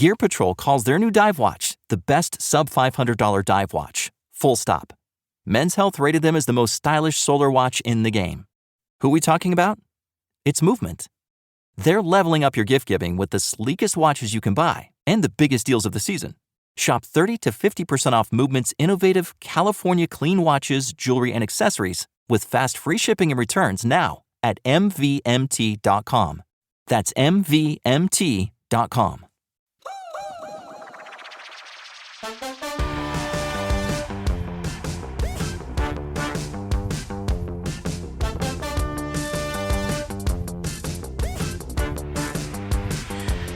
Gear Patrol calls their new dive watch the best sub-$500 dive watch. Full stop. Men's Health rated them as the most stylish solar watch in the game. Who are we talking about? It's Movement. They're leveling up your gift giving with the sleekest watches you can buy and the biggest deals of the season. Shop 30 to 50% off Movement's innovative California clean watches, jewelry, and accessories with fast free shipping and returns now at mvmt.com. That's mvmt.com.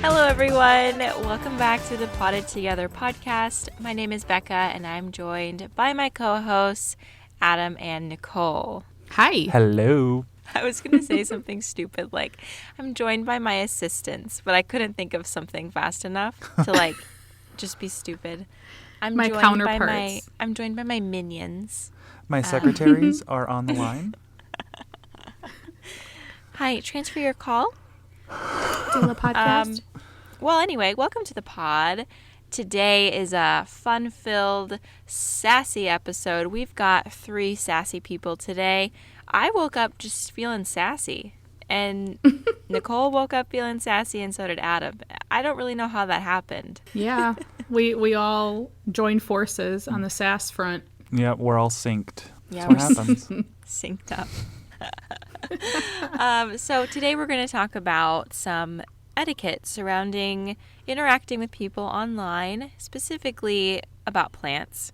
Hello, everyone. Welcome back to the Potted Together podcast. My name is Becca, and I'm joined by my co-hosts, Adam and Nicole. Hi. Hello. I was going to say something stupid, like I'm joined by my assistants, but I couldn't think of something fast enough to just be stupid. I'm my joined counterparts. I'm joined by my minions. My secretaries are on the line. Hi, transfer your call. Doing the podcast. Well, anyway, welcome to the pod. Today is a fun-filled, sassy episode. We've got 3 sassy people today. I woke up just feeling sassy, and Nicole woke up feeling sassy, and so did Adam. I don't really know how that happened. Yeah, we all joined forces on the sass front. Yeah, we're all synced. Yeah, That's what happens. Synced up. So today we're going to talk about some etiquette surrounding interacting with people online, specifically about plants,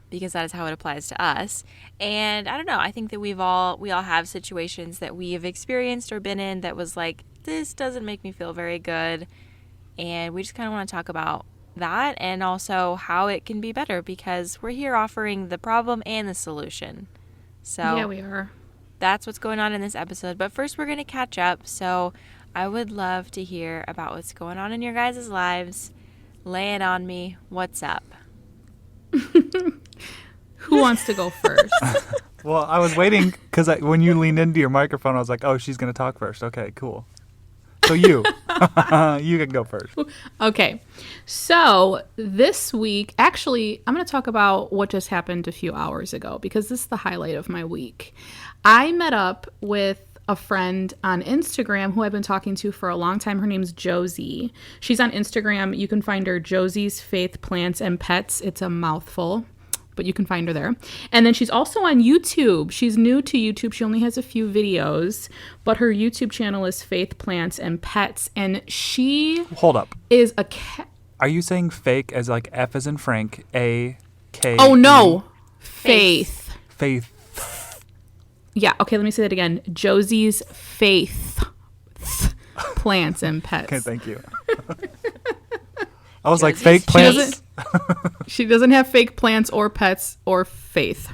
because that is how it applies to us. And I don't know, I think that we all have situations that we have experienced or been in that was like, this doesn't make me feel very good. And we just kind of want to talk about that and also how it can be better, because we're here offering the problem and the solution. So Yeah, we are. That's what's going on in this episode. But first, we're going to catch up. So I would love to hear about what's going on in your guys' lives. Lay it on me. What's up? Who wants to go first? Well, I was waiting because when you leaned into your microphone, I was like, oh, she's going to talk first. Okay, cool. So you can go first. Okay. So this week, actually, I'm going to talk about what just happened a few hours ago, because this is the highlight of my week. I met up with a friend on Instagram who I've been talking to for a long time. Her name's Josie. She's on Instagram. You can find her Josie's Faith Plants and Pets. It's a mouthful, but you can find her there. And then she's also on YouTube. She's new to YouTube. She only has a few videos, but her YouTube channel is Faith Plants and Pets. And she Hold up. is a cat. Are you saying fake as like F as in Frank, A, K? Oh, no. Faith. Faith. Yeah. Okay. Let me say that again. Josie's Faith Plants and Pets. Okay, thank you. I was like, Josie's fake plants? Faith. She doesn't have fake plants or pets or faith.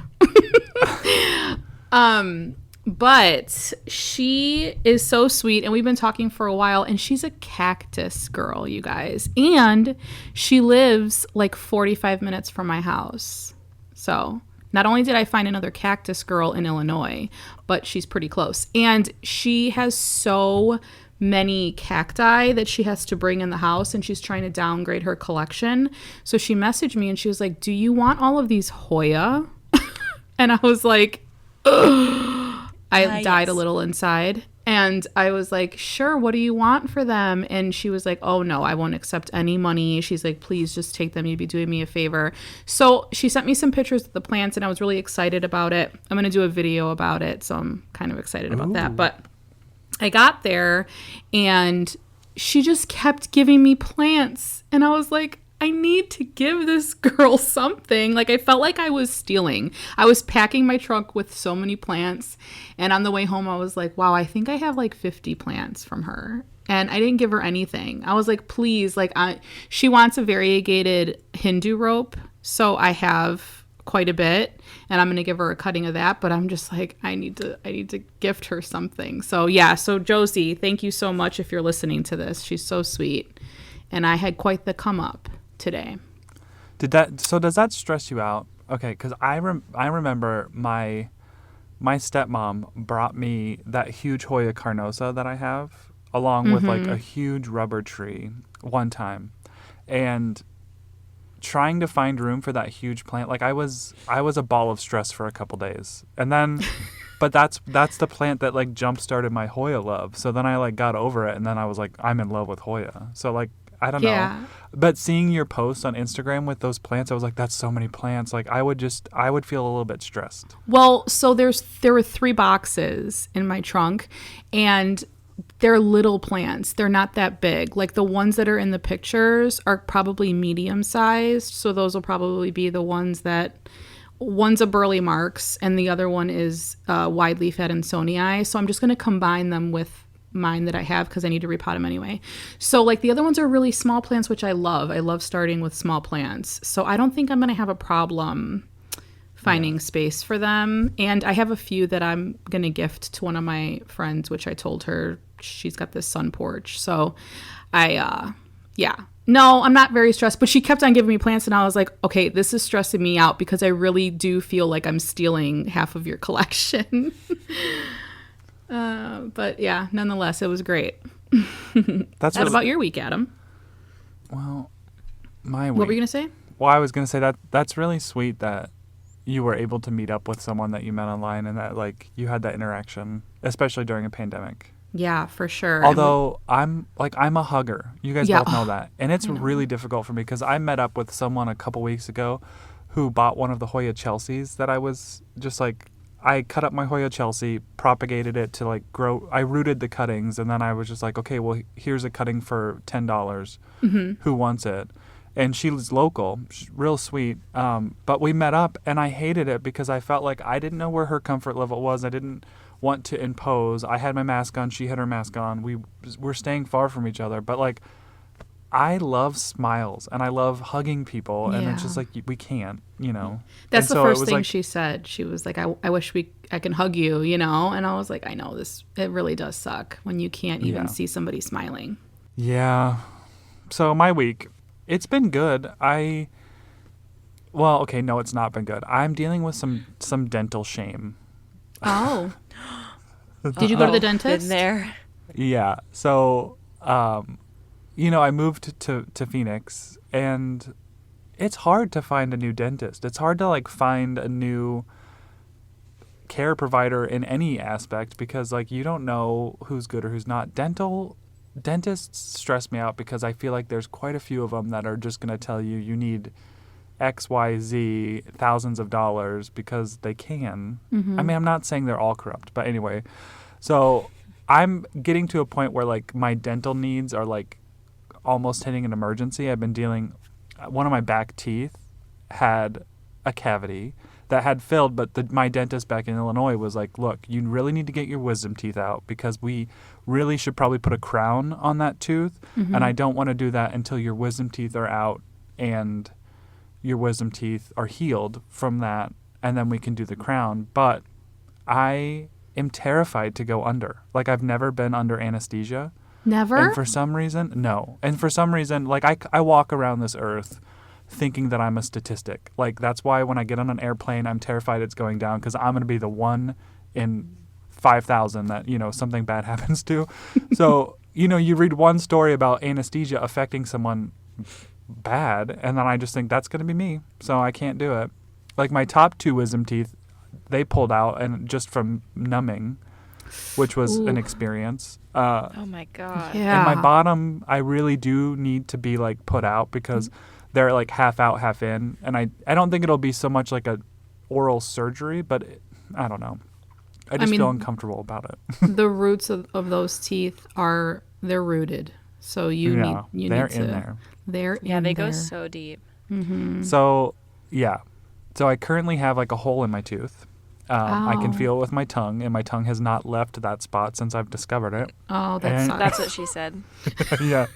But she is so sweet, and we've been talking for a while, and she's a cactus girl, you guys. And she lives like 45 minutes from my house. So not only did I find another cactus girl in Illinois, but she's pretty close. And she has so many cacti that she has to bring in the house, and she's trying to downgrade her collection. So she messaged me and she was like, do you want all of these Hoya? And I was like, ugh. I died a little inside. And I was like, sure, what do you want for them? And she was like, oh no, I won't accept any money. She's like, please just take them. You'd be doing me a favor. So she sent me some pictures of the plants, and I was really excited about it. I'm going to do a video about it, so I'm kind of excited about that. But I got there, and she just kept giving me plants. And I was like, I need to give this girl something. Like, I felt like I was stealing. I was packing my trunk with so many plants. And on the way home, I was like, wow, I think I have like 50 plants from her. And I didn't give her anything. I was like, please, she wants a variegated Hindu rope. So I have quite a bit, and I'm going to give her a cutting of that. But I'm just like, I need to gift her something. So yeah. So Josie, thank you so much if you're listening to this. She's so sweet. And I had quite the come up today. Does that stress you out? Okay, because I remember my stepmom brought me that huge Hoya carnosa that I have, along with like a huge rubber tree one time. and trying to find room for that huge plant, like I was a ball of stress for a couple days, and then but that's the plant that like jump started my Hoya love. So then I like got over it, and then I was like, I'm in love with Hoya. So like I don't know, but seeing your posts on Instagram with those plants, I was like, that's so many plants. Like I would feel a little bit stressed. Well, so there were 3 boxes in my trunk, and they're little plants. They're not that big. Like the ones that are in the pictures are probably medium sized. So those will probably be the ones that, one's a Burley Marks and the other one is wide leaf Adansonii. So I'm just going to combine them with mine that I have because I need to repot them anyway. So like the other ones are really small plants, which I love. I love starting with small plants. So I don't think I'm going to have a problem finding space for them. And I have a few that I'm going to gift to one of my friends, which I told her she's got this sun porch. So no, I'm not very stressed, but she kept on giving me plants and I was like, okay, this is stressing me out because I really do feel like I'm stealing half of your collection. But yeah, nonetheless, it was great. What about your week, Adam? Well, my week. What were you going to say? Well, I was going to say that's really sweet that you were able to meet up with someone that you met online and that like you had that interaction, especially during a pandemic. Yeah, for sure. Although I'm a hugger. You guys both know that. And it's really difficult for me because I met up with someone a couple weeks ago who bought one of the Hoya Chelseas that I was just like, I cut up my Hoya Chelsea, propagated it to like grow. I rooted the cuttings and then I was just like, okay, well, here's a cutting for $10. Mm-hmm. Who wants it? And she was local, real sweet. But we met up and I hated it because I felt like I didn't know where her comfort level was. I didn't want to impose. I had my mask on. She had her mask on. We were staying far from each other. But like, I love smiles and I love hugging people. And it's just like, we can't, you know. That's the first thing she said. She was like, I wish I can hug you, you know. And I was like, I know it really does suck when you can't even see somebody smiling. Yeah. So my week, it's been good. Well, okay, no, it's not been good. I'm dealing with some dental shame. Oh. Did you go to the dentist? Been there. Yeah. So, I moved to Phoenix, and it's hard to find a new dentist. It's hard to like find a new care provider in any aspect because like you don't know who's good or who's not. Dentists stress me out because I feel like there's quite a few of them that are just going to tell you need XYZ thousands of dollars because they can. Mm-hmm. I mean, I'm not saying they're all corrupt, but anyway. So I'm getting to a point where like my dental needs are like almost hitting an emergency. One of my back teeth had a cavity that had filled, but my dentist back in Illinois was like, look, you really need to get your wisdom teeth out because we really should probably put a crown on that tooth. Mm-hmm. And I don't want to do that until your wisdom teeth are out and your wisdom teeth are healed from that, and then we can do the crown. But I am terrified to go under. Like, I've never been under anesthesia. Never? And for some reason, no. And for some reason, like, I walk around this earth thinking that I'm a statistic. Like, that's why when I get on an airplane, I'm terrified it's going down because I'm going to be the one in 5,000 that, something bad happens to. So, you read one story about anesthesia affecting someone bad, and then I just think that's going to be me, so I can't do it. Like my top 2 wisdom teeth, they pulled out and just from numbing, which was an experience. Oh my god. Yeah. And my bottom, I really do need to be like put out because they're like half out, half in, and I don't think it'll be so much like a oral surgery, but I don't know. I just feel uncomfortable about it. The roots of those teeth they're rooted, so you need they're to. in there. They go so deep. Mm-hmm. So, yeah. So I currently have like a hole in my tooth. I can feel it with my tongue, and my tongue has not left that spot since I've discovered it. Oh, that sucks. That's what she said. Yeah.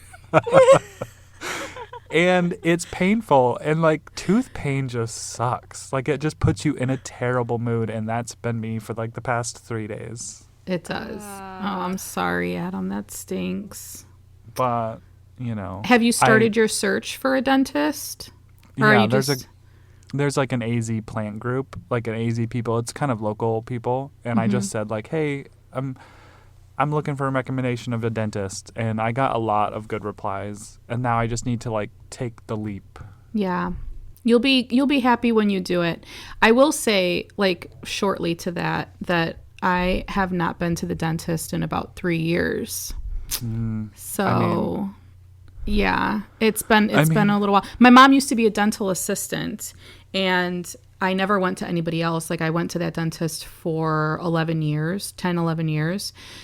And it's painful, and like tooth pain just sucks. Like it just puts you in a terrible mood, and that's been me for like the past 3 days. It does. Oh, I'm sorry, Adam. That stinks. But, Have you started your search for a dentist? Or yeah, there's like an AZ plant group, like an AZ people. It's kind of local people. And I just said like, hey, I'm looking for a recommendation of a dentist, and I got a lot of good replies, and now I just need to like take the leap. Yeah. You'll be happy when you do it. I will say, like, shortly to that I have not been to the dentist in about 3 years. So yeah, it's been a little while. My mom used to be a dental assistant, and I never went to anybody else. Like, I went to that dentist for 11 years.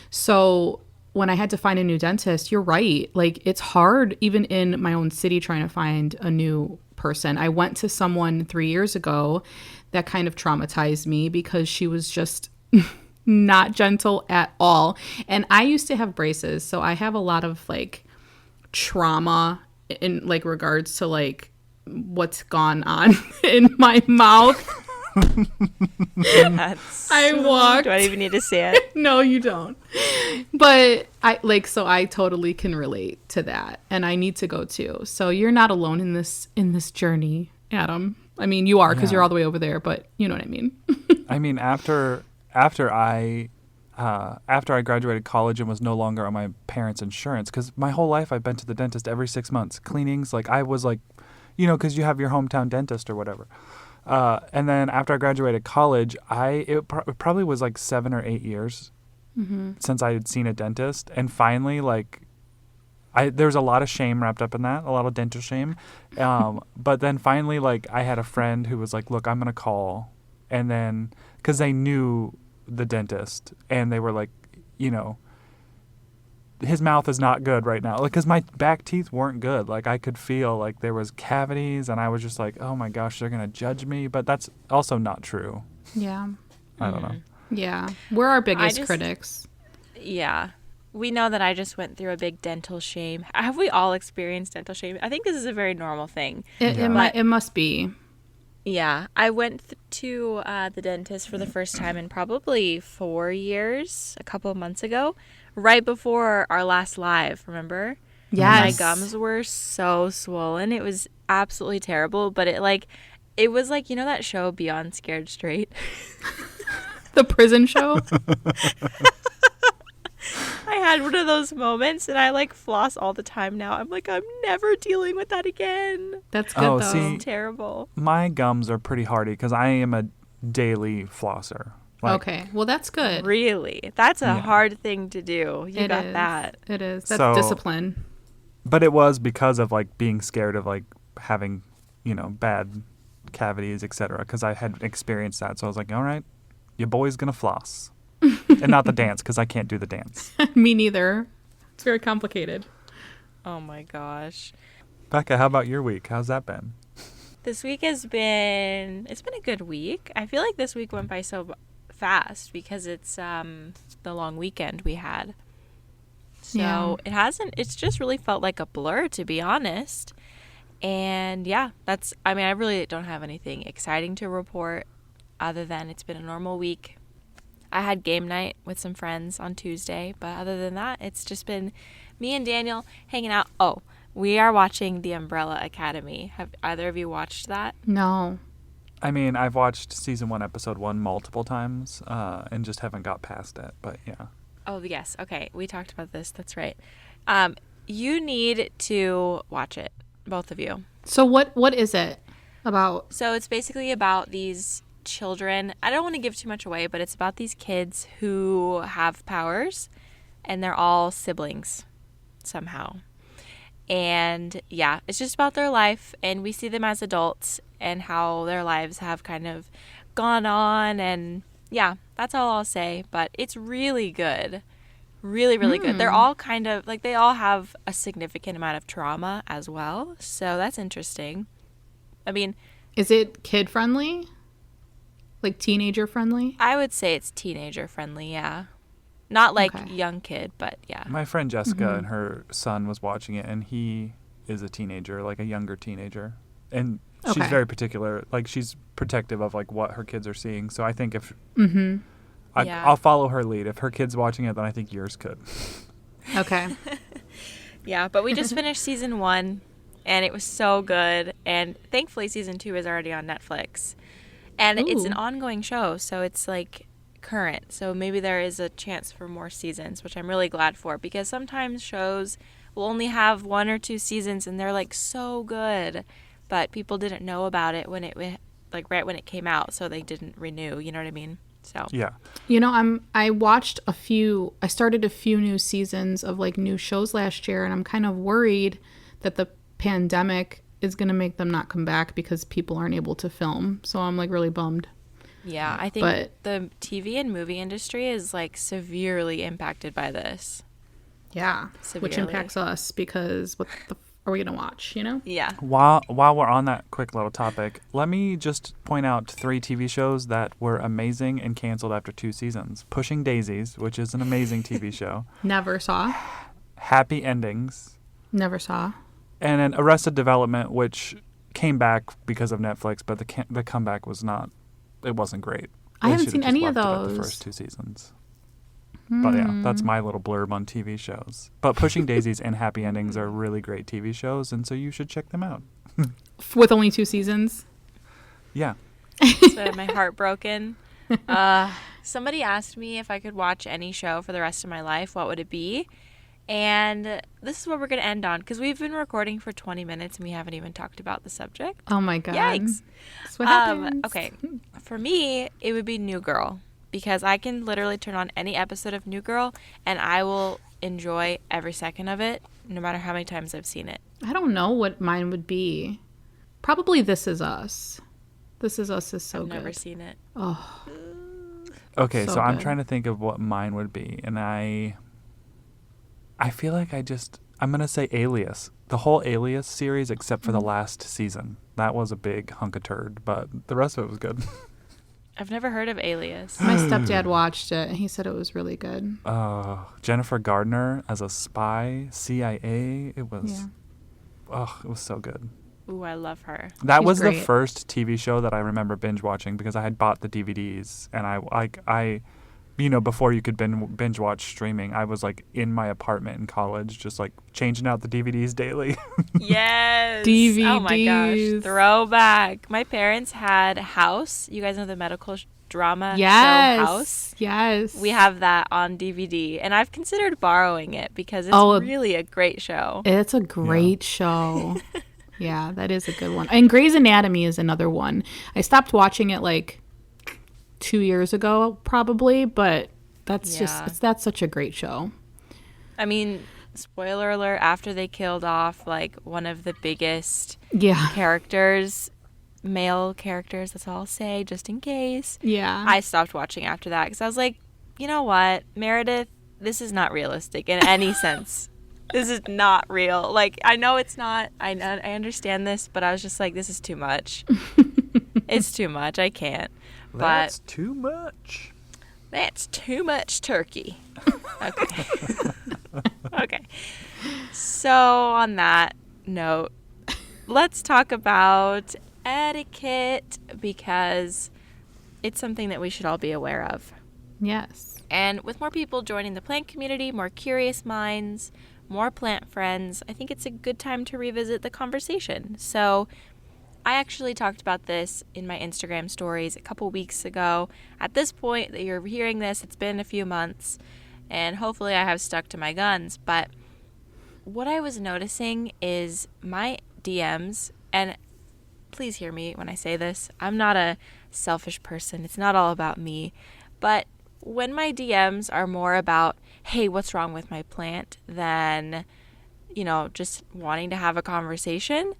So when I had to find a new dentist, you're right. Like, it's hard even in my own city trying to find a new person. I went to someone 3 years ago that kind of traumatized me because she was just not gentle at all. And I used to have braces, so I have a lot of like trauma in like regards to like what's gone on in my mouth. I walked. Do I even need to say it? No, you don't. But I totally can relate to that, and I need to go too. So you're not alone in this journey, Adam. I mean, you are because you're all the way over there, but you know what I mean. I mean, after I graduated college and was no longer on my parents' insurance, because my whole life I've been to the dentist every 6 months, cleanings. Like, I was like, because you have your hometown dentist or whatever. And then after I graduated college, it probably was like 7 or 8 years since I had seen a dentist. And finally, like, there was a lot of shame wrapped up in that, a lot of dental shame. But then finally, like, I had a friend who was like, look, I'm going to call. And then, because they knew the dentist, and they were like, his mouth is not good right now. Like, because my back teeth weren't good. Like, I could feel like there was cavities, and I was just like, oh my gosh, they're going to judge me. But that's also not true. Yeah. I don't know. Yeah. We're our biggest critics. Yeah. We know that I just went through a big dental shame. Have we all experienced dental shame? I think this is a very normal thing. It must be. Yeah. I went to the dentist for the first time in probably 4 years, a couple of months ago, right before our last live, remember? Yes. My gums were so swollen. It was absolutely terrible, but it was like, that show Beyond Scared Straight? The prison show? I had one of those moments, and I like floss all the time now. I'm like, I'm never dealing with that again. That's good, though. See, it's terrible. My gums are pretty hardy because I am a daily flosser. Like, okay, well, that's good. Really? That's a hard thing to do. You got that. It is. That's discipline. But it was because of like being scared of like having, bad cavities, etc. Because I had experienced that. So I was like, all right, your boy's going to floss. And not the dance, because I can't do the dance. Me neither. It's very complicated. Oh my gosh. Becca, how about your week? How's that been? This week it's been a good week. I feel like this week went by so fast because it's the long weekend we had. So it's just really felt like a blur, to be honest. And yeah, I really don't have anything exciting to report other than it's been a normal week. I had game night with some friends on Tuesday, but other than that, it's just been me and Daniel hanging out. Oh, we are watching The Umbrella Academy. Have either of you watched that? No. I mean, I've watched season 1, episode 1 multiple times and just haven't got past it, but yeah. Oh, yes. Okay, we talked about this. That's right. You need to watch it, both of you. So what is it about? So it's basically about these children. I don't want to give too much away, but it's about these kids who have powers, and they're all siblings somehow. And yeah, it's just about their life, and we see them as adults and how their lives have kind of gone on, and yeah, that's all I'll say. But it's really good. Really, really good. They're all kind of like, they all have a significant amount of trauma as well, so that's interesting. I mean, is it kid friendly? Like teenager friendly? I would say it's teenager friendly, yeah. Not like young kid, but yeah. My friend Jessica and her son was watching it, and he is a teenager, like a younger teenager. And she's very particular. Like, she's protective of like what her kids are seeing. So I think if I'll follow her lead. If her kid's watching it, then I think yours could. Okay. Yeah, but we just finished season 1, and it was so good. And thankfully, season 2 is already on Netflix. And it's an ongoing show, so it's like current. So maybe there is a chance for more seasons, which I'm really glad for, because sometimes shows will only have 1 or 2 seasons and they're like so good, but people didn't know about it when like right when it came out, so they didn't renew, you know what I mean? So Yeah. You know, I started a few new seasons of like new shows last year, and I'm kind of worried that the pandemic is going to make them not come back because people aren't able to film. So I'm like really bummed. yeah, I think the TV and movie industry is like severely impacted by this. Yeah. Severely. Which impacts us because what the are we going to watch, you know? Yeah. While we're on that quick little topic, let me just point out 3 TV shows that were amazing and canceled after 2 seasons. Pushing Daisies, which is an amazing TV show. Never saw. Happy Endings. Never saw. And then Arrested Development, which came back because of Netflix, but the comeback it wasn't great. I haven't should've seen just any of left it at those. the first 2 seasons. But yeah, that's my little blurb on TV shows. But Pushing Daisies and Happy Endings are really great TV shows, and so you should check them out. With only 2 seasons? Yeah. So I had my heart broken. Somebody asked me if I could watch any show for the rest of my life, what would it be? And this is what we're going to end on, because we've been recording for 20 minutes and we haven't even talked about the subject. Oh my God. Yikes. That's what happens. Okay. For me, it would be New Girl, because I can literally turn on any episode of New Girl and I will enjoy every second of it, no matter how many times I've seen it. I don't know what mine would be. Probably This Is Us. This Is Us is so I've good. never seen it. Oh, Okay, So so I'm good. trying to think of what mine would be, and I feel like I'm going to say Alias. The whole Alias series except for the last season. That was a big hunk of turd, but the rest of it was good. I've never heard of Alias. my stepdad watched it and he said it was really good. Jennifer Gardner as a spy, CIA. It was, Yeah. it was so good. Ooh, I love her. That She's was the great. first TV show that I remember binge watching because I had bought the DVDs, and I before you could binge watch streaming, I was like in my apartment in college, just like changing out the DVDs daily. Yes. DVDs. Oh my gosh. Throwback. My parents had House. You guys know the medical drama show House? Yes. We have that on DVD, and I've considered borrowing it because it's really a great show. It's a great show. Yeah, that is a good one. And Grey's Anatomy is another one. I stopped watching it like 2 years ago, probably, but that's that's such a great show. I mean, spoiler alert, after they killed off like one of the biggest characters, male characters, that's all I'll say, just in case. Yeah. I stopped watching after that because I was like, you know what, Meredith, this is not realistic in any sense. This is not real. Like, I know it's not. I understand this, but I was just like, this is too much. It's too much. I can't. That's too much. That's too much turkey. Okay. Okay. So on that note, let's talk about etiquette, because it's something that we should all be aware of. Yes. And with more people joining the plant community, more curious minds, more plant friends, I think it's a good time to revisit the conversation. So I actually talked about this in my Instagram stories a couple weeks ago. At this point that you're hearing this, it's been a few months, and hopefully I have stuck to my guns. But what I was noticing is my DMs, and please hear me when I say this, I'm not a selfish person. It's not all about me. But when my DMs are more about, hey, what's wrong with my plant, than, just wanting to have a conversation,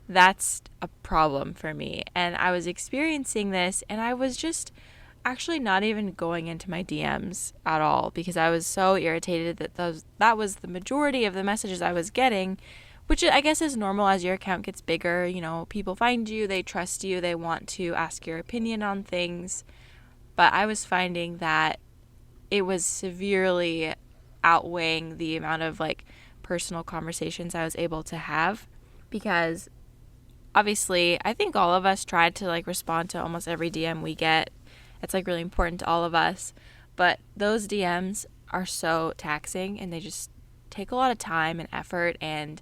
that's a problem for me. And I was experiencing this, and I was just actually not even going into my DMs at all, because I was so irritated that was the majority of the messages I was getting, which I guess is normal as your account gets bigger. People find you, they trust you, they want to ask your opinion on things. But I was finding that it was severely outweighing the amount of personal conversations I was able to have, because obviously I think all of us tried to respond to almost every DM we get. It's really important to all of us, but those DMs are so taxing, and they just take a lot of time and effort, and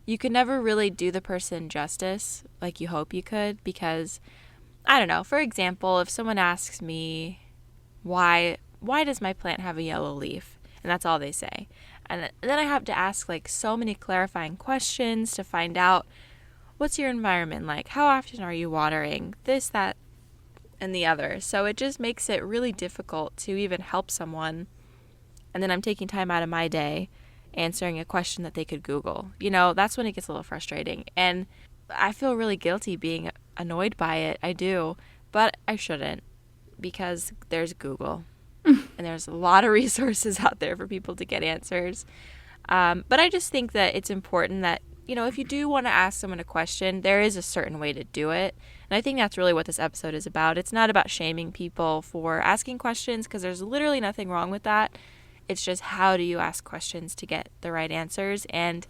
you can never really do the person justice like you hope you could, because I don't know, for example, if someone asks me why does my plant have a yellow leaf? And that's all they say. And then I have to ask like so many clarifying questions to find out, what's your environment like? How often are you watering? This, that, and the other. So it just makes it really difficult to even help someone. And then I'm taking time out of my day answering a question that they could Google. That's when it gets a little frustrating. And I feel really guilty being annoyed by it. I do. But I shouldn't, because there's Google. And there's a lot of resources out there for people to get answers. But I just think that it's important that, if you do want to ask someone a question, there is a certain way to do it. And I think that's really what this episode is about. It's not about shaming people for asking questions, because there's literally nothing wrong with that. It's just, how do you ask questions to get the right answers? And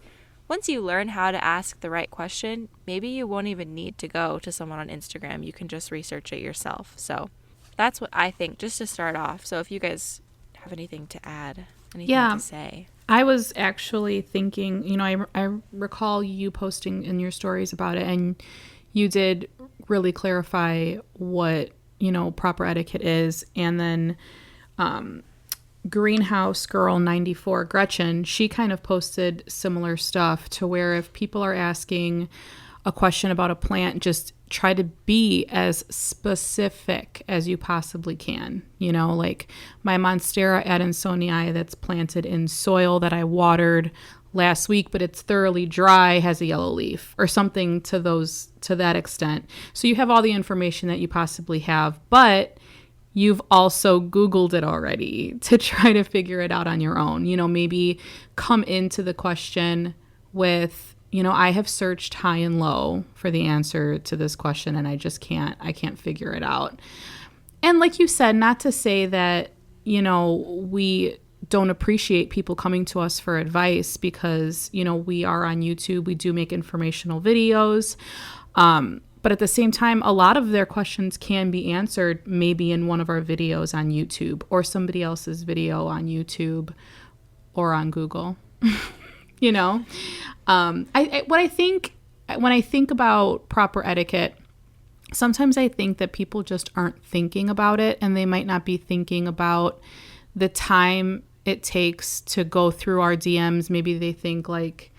once you learn how to ask the right question, maybe you won't even need to go to someone on Instagram. You can just research it yourself. So that's what I think, just to start off. So if you guys have anything to add, anything to say. I was actually thinking, I recall you posting in your stories about it, and you did really clarify what, proper etiquette is. And then Greenhouse Girl 94, Gretchen, she kind of posted similar stuff, to where if people are asking a question about a plant, just try to be as specific as you possibly can. Like my Monstera adansonii that's planted in soil that I watered last week, but it's thoroughly dry, has a yellow leaf, or something to that extent. So you have all the information that you possibly have, but you've also Googled it already to try to figure it out on your own. Maybe come into the question with, I have searched high and low for the answer to this question, and I can't figure it out. And like you said, not to say that, we don't appreciate people coming to us for advice, because, we are on YouTube, we do make informational videos. But at the same time, a lot of their questions can be answered maybe in one of our videos on YouTube, or somebody else's video on YouTube, or on Google. When I think about proper etiquette, sometimes I think that people just aren't thinking about it, and they might not be thinking about the time it takes to go through our DMs. Maybe they think like,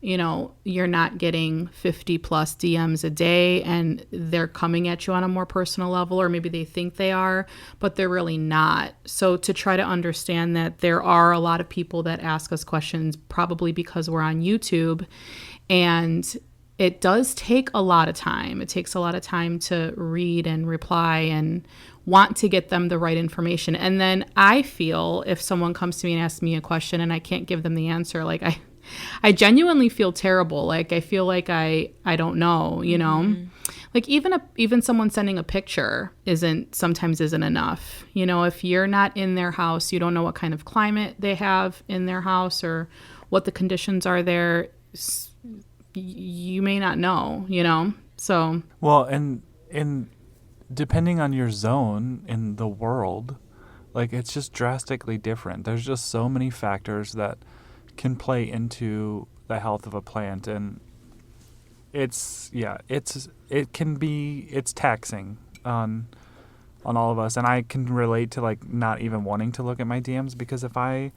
you're not getting 50 plus DMs a day, and they're coming at you on a more personal level, or maybe they think they are, but they're really not. So to try to understand that there are a lot of people that ask us questions, probably because we're on YouTube, and it does take a lot of time. It takes a lot of time to read and reply and want to get them the right information. And then I feel if someone comes to me and asks me a question and I can't give them the answer, like I genuinely feel terrible. Like I feel like I don't know, Mm-hmm. Like even someone sending a picture sometimes isn't enough. If you're not in their house, you don't know what kind of climate they have in their house or what the conditions are there. You may not know, so. Well, and depending on your zone in the world, like it's just drastically different. There's just so many factors that can play into the health of a plant, and it's taxing on all of us. And I can relate to like not even wanting to look at my DMs, because if I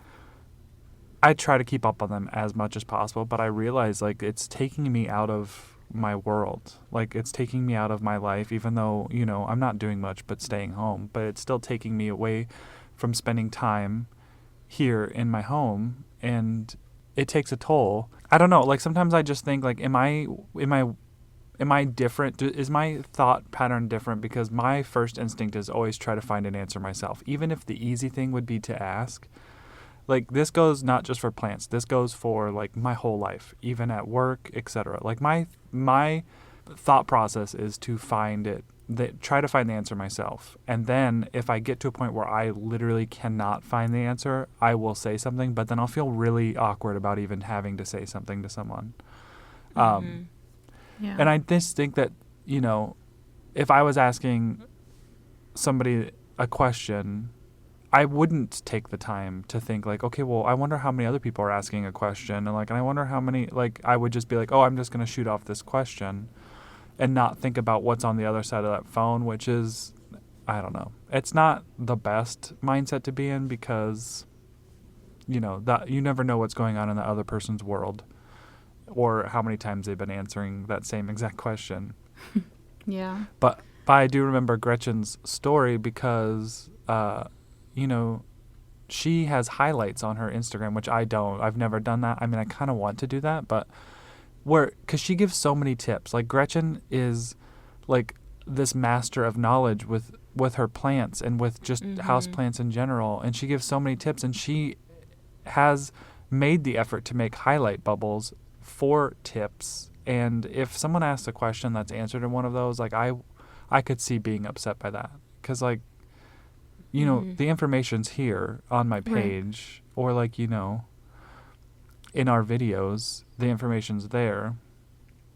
try to keep up on them as much as possible, but I realize like it's taking me out of my world. Like it's taking me out of my life, even though, I'm not doing much but staying home, but it's still taking me away from spending time here in my home, and it takes a toll. I don't know, like sometimes I just think like, am I different? Is my thought pattern different? Because my first instinct is always try to find an answer myself, even if the easy thing would be to ask. Like this goes not just for plants. This goes for like my whole life, even at work, etc. Like my thought process is to try to find the answer myself. And then if I get to a point where I literally cannot find the answer, I will say something, but then I'll feel really awkward about even having to say something to someone. Yeah. And I just think that, if I was asking somebody a question, I wouldn't take the time to think like, okay, well, I wonder how many other people are asking a question. And I wonder how many, I would just be like, oh, I'm just going to shoot off this question and not think about what's on the other side of that phone, which is I don't know. It's not the best mindset to be in because, that you never know what's going on in the other person's world or how many times they've been answering that same exact question. Yeah. But I do remember Gretchen's story because, she has highlights on her Instagram, which I don't. I've never done that. I mean, I kind of want to do that, but because she gives so many tips. Like Gretchen is like this master of knowledge with her plants and with just house plants in general. And she gives so many tips, and she has made the effort to make highlight bubbles for tips. And if someone asks a question that's answered in one of those, like I could see being upset by that. Because like, the information's here on my page, or like, in our videos, the information's there.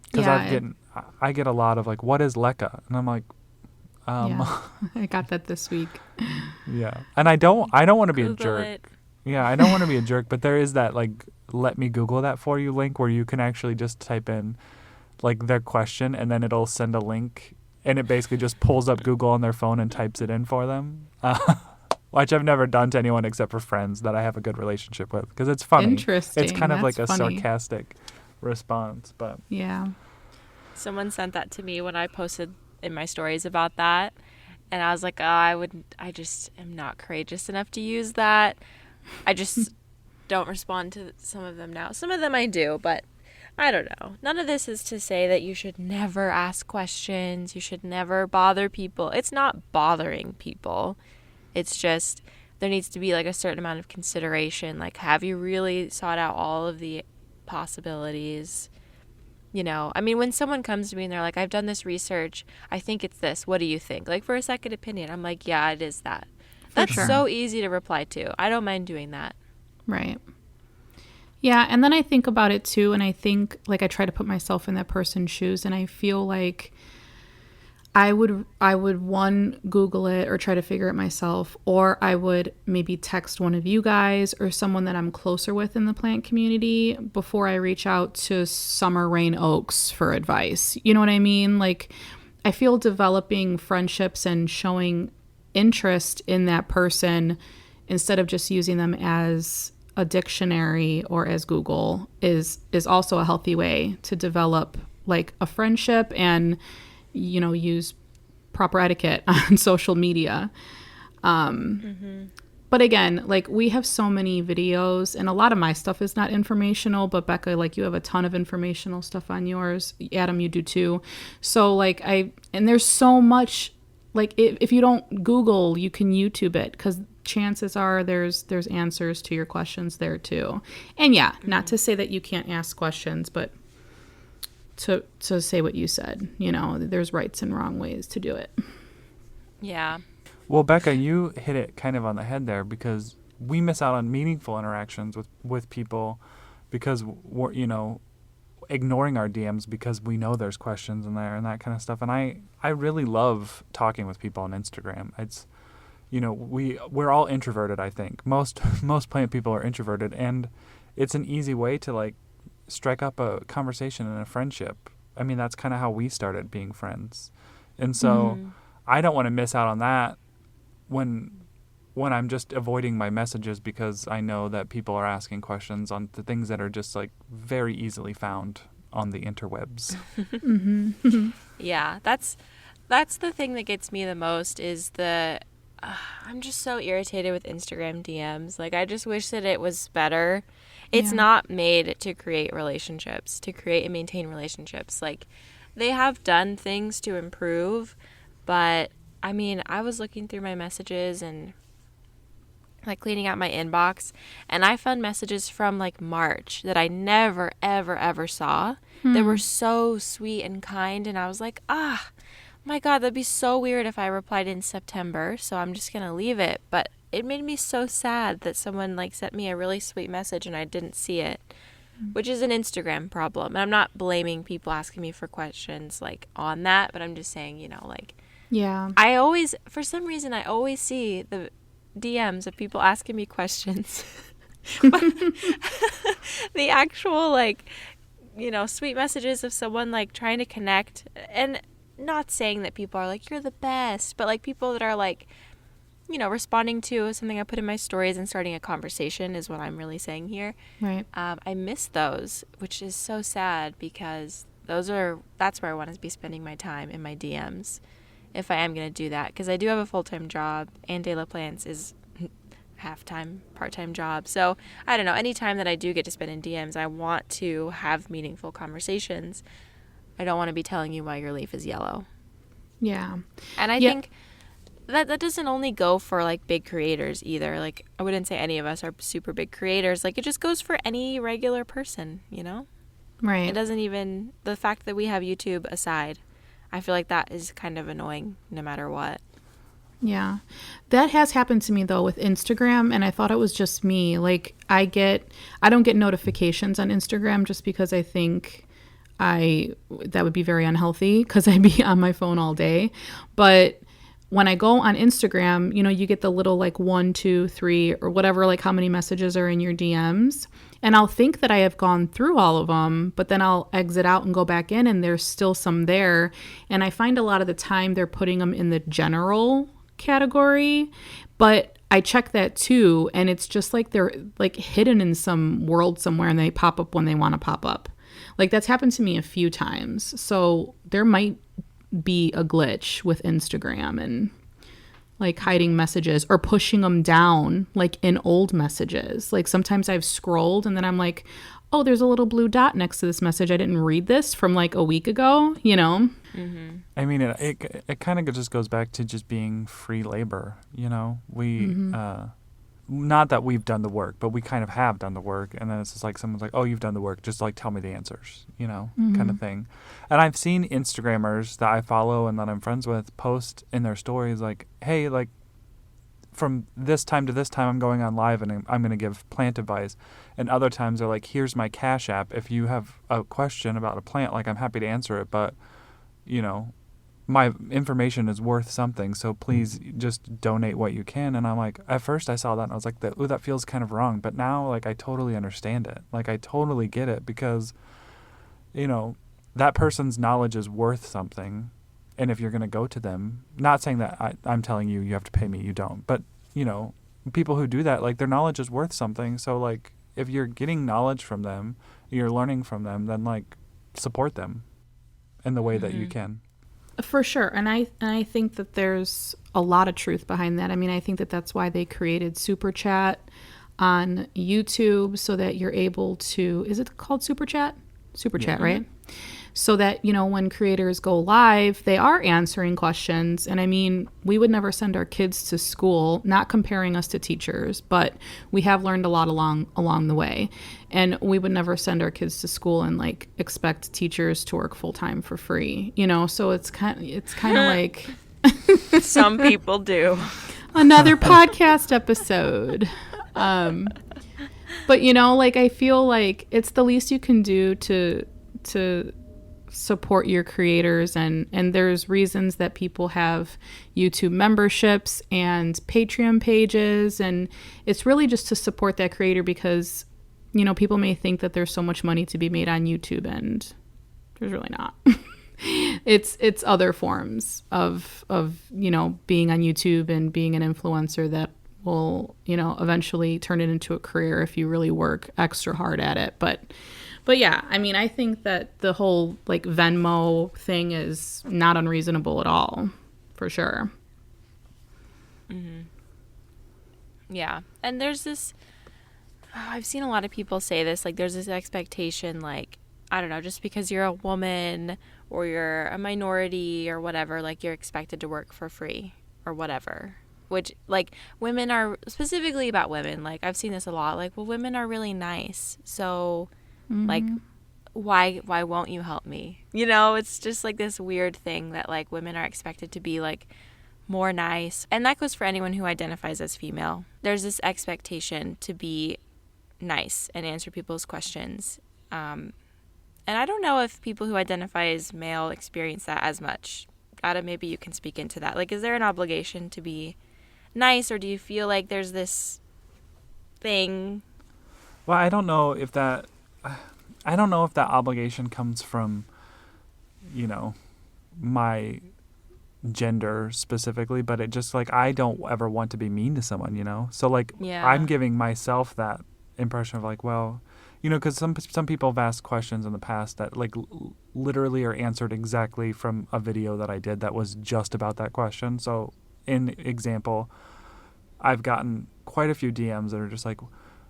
Because I get a lot of like, what is LECA? And I'm like, yeah, I got that this week. Yeah. And I don't want to be a Google jerk. it. Yeah, I don't want to be a jerk, but there is that like, let me Google that for you link where you can actually just type in like their question and then it'll send a link and it basically just pulls up Google on their phone and types it in for them. Which I've never done to anyone except for friends that I have a good relationship with because it's funny. Interesting. It's kind of like a funny. sarcastic response, but yeah. Someone sent that to me when I posted in my stories about that. And I was like, I just am not courageous enough to use that. I just don't respond to some of them now. Some of them I do, but I don't know. None of this is to say that you should never ask questions. You should never bother people. It's not bothering people. It's just there needs to be like a certain amount of consideration. Like, have you really sought out all of the possibilities? I mean, when someone comes to me and they're like, I've done this research, I think it's this. What do you think? Like, for a second opinion, I'm like, yeah, it is that. That's so easy to reply to. I don't mind doing that. Right. Yeah. And then I think about it too. And I think like I try to put myself in that person's shoes. And I feel like I would one, Google it or try to figure it myself. Or I would maybe text one of you guys or someone that I'm closer with in the plant community before I reach out to Summer Rain Oaks for advice. You know what I mean? Like I feel developing friendships and showing interest in that person instead of just using them as a dictionary or as Google is also a healthy way to develop like a friendship and use proper etiquette on social media. But again, like we have so many videos and a lot of my stuff is not informational, but Becca, like you have a ton of informational stuff on yours. Adam, you do too. So like and there's so much, like if you don't Google, you can YouTube it because chances are there's answers to your questions there too. And yeah, not to say that you can't ask questions, but to say what you said, there's rights and wrong ways to do it. Yeah. Well, Becca, you hit it kind of on the head there because we miss out on meaningful interactions with people because we're, ignoring our DMs because we know there's questions in there and that kind of stuff. And I really love talking with people on Instagram. It's, we're all introverted, I think. Most plant people are introverted, and it's an easy way to like strike up a conversation and a friendship. I mean, that's kind of how we started being friends. And so I don't want to miss out on that when I'm just avoiding my messages because I know that people are asking questions on the things that are just like very easily found on the interwebs. Yeah, that's the thing that gets me the most is I'm just so irritated with Instagram DMs. Like, I just wish that it was better. It's not made to create relationships, to create and maintain relationships. Like, they have done things to improve, but, I mean, I was looking through my messages and, like, cleaning out my inbox, and I found messages from, like, March that I never, ever, ever saw that were so sweet and kind, and I was like, my God, that'd be so weird if I replied in September, so I'm just going to leave it. But it made me so sad that someone like sent me a really sweet message and I didn't see it, which is an Instagram problem. And I'm not blaming people asking me for questions like on that, but I'm just saying, Yeah. For some reason, I always see the DMs of people asking me questions. But the actual sweet messages of someone like trying to connect, and not saying that people are like, you're the best, but like people that are like, responding to something I put in my stories and starting a conversation is what I'm really saying here. Right. I miss those, which is so sad because that's where I want to be spending my time in my DMs if I am going to do that, because I do have a full-time job and De La Plants is half-time, part-time job. So I don't know, anytime that I do get to spend in DMs, I want to have meaningful conversations. I don't want to be telling you why your leaf is yellow. Yeah. And I think that doesn't only go for like big creators either. Like I wouldn't say any of us are super big creators. Like it just goes for any regular person, Right. It doesn't even, the fact that we have YouTube aside, I feel like that is kind of annoying no matter what. Yeah. That has happened to me though with Instagram, and I thought it was just me. Like I don't get notifications on Instagram just because I think that would be very unhealthy because I'd be on my phone all day. But when I go on Instagram, you get the little like 1, 2, 3 or whatever, like how many messages are in your DMs. And I'll think that I have gone through all of them, but then I'll exit out and go back in and there's still some there. And I find a lot of the time they're putting them in the general category, but I check that too. And it's just like they're like hidden in some world somewhere and they pop up when they want to pop up. Like that's happened to me a few times. So there might be a glitch with Instagram and like hiding messages or pushing them down like in old messages. Like sometimes I've scrolled and then I'm like, oh, there's a little blue dot next to this message. I didn't read this from like a week ago, Mm-hmm. I mean, it kind of just goes back to just being free labor. We not that we've done the work, but we kind of have done the work. And then it's just like someone's like, oh, you've done the work. Just like tell me the answers, kind of thing. And I've seen Instagrammers that I follow and that I'm friends with post in their stories like, hey, like from this time to this time, I'm going on live and I'm going to give plant advice. And other times they're like, here's my Cash App. If you have a question about a plant, like I'm happy to answer it. But, my information is worth something, so please just donate what you can. And I'm like, at first I saw that and I was like, ooh, that feels kind of wrong. But now, like, I totally understand it. Like, I totally get it because, that person's knowledge is worth something. And if you're going to go to them, not saying that I'm telling you have to pay me, you don't. But, people who do that, like, their knowledge is worth something. So, like, if you're getting knowledge from them, you're learning from them, then, like, support them in the way that you can. For sure. And I think that there's a lot of truth behind that. I mean, I think that that's why they created Super Chat on YouTube so that you're able to, is it called Super Chat? Super Chat, right? So that, when creators go live, they are answering questions. And I mean, we would never send our kids to school, not comparing us to teachers, but we have learned a lot along the way. And we would never send our kids to school and like expect teachers to work full time for free, so it's kind of like some people do. Another podcast episode. But like I feel like it's the least you can do to support your creators, and there's reasons that people have YouTube memberships and Patreon pages, and it's really just to support that creator because people may think that there's so much money to be made on YouTube, and there's really not. It's other forms of being on YouTube and being an influencer that will eventually turn it into a career if you really work extra hard at it. But yeah, I mean, I think that the whole like Venmo thing is not unreasonable at all, for sure. Mm-hmm. Yeah. And there's this, I've seen a lot of people say this, like there's this expectation, like, I don't know, just because you're a woman or you're a minority or whatever, like you're expected to work for free or whatever. Which, like, women are, specifically about women, like I've seen this a lot, like, well, women are really nice, so... like, why won't you help me? It's just like this weird thing that like women are expected to be like more nice. And that goes for anyone who identifies as female. There's this expectation to be nice and answer people's questions. And I don't know if people who identify as male experience that as much. Ada, maybe you can speak into that. Like, is there an obligation to be nice, or do you feel like there's this thing? Well, I don't know if that obligation comes from, my gender specifically, but it just like I don't ever want to be mean to someone, you know? So like Yeah. I'm giving myself that impression of like, well, you know, because some people have asked questions in the past that like literally are answered exactly from a video that I did that was just about that question. So in example, I've gotten quite a few DMs that are just like,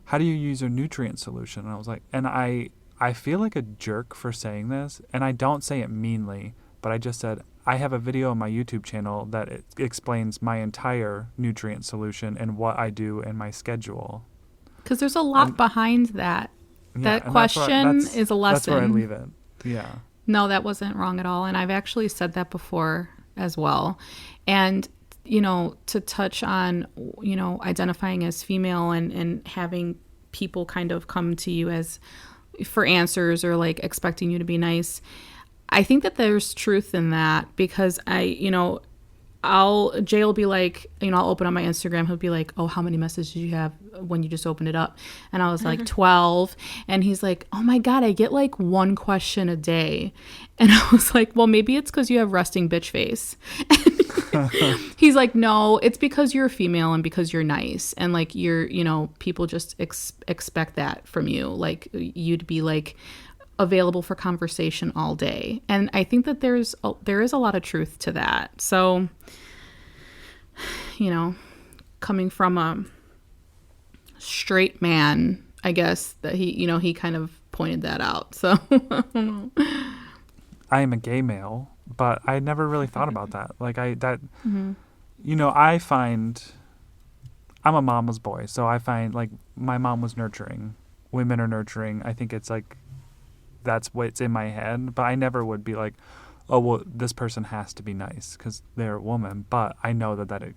how do you use your nutrient solution? And I was like, and I feel like a jerk for saying this, and I don't say it meanly, but I just said, I have a video on my YouTube channel that it explains my entire nutrient solution and what I do in my schedule. Because there's a lot behind that. Yeah, That and question is a lesson. That's where I leave it. Yeah. No, that wasn't wrong at all. And I've actually said that before as well. And, you know, to touch on, you know, identifying as female and having people kind of come to you as for answers or like expecting you to be nice. I think that there's truth in that because Jay will be like, you know, I'll open up my Instagram. He'll be like, oh, how many messages do you have when you just opened it up? And I was like, 12. And he's like, oh my God, I get like one question a day. And I was like, well, maybe it's because you have resting bitch face. He's like, no, it's because you're a female and because you're nice. And like, people just expect that from you. Like you'd be like available for conversation all day. And I think that there is a lot of truth to that. So, you know, coming from a straight man, I guess that he kind of pointed that out. So I don't know. I am a gay male, but I never really thought about that. Like you know, I find I'm a mama's boy. So I find like my mom was nurturing. Women are nurturing. I think it's like, that's what's in my head, but I never would be like, oh well, this person has to be nice because they're a woman. But I know that it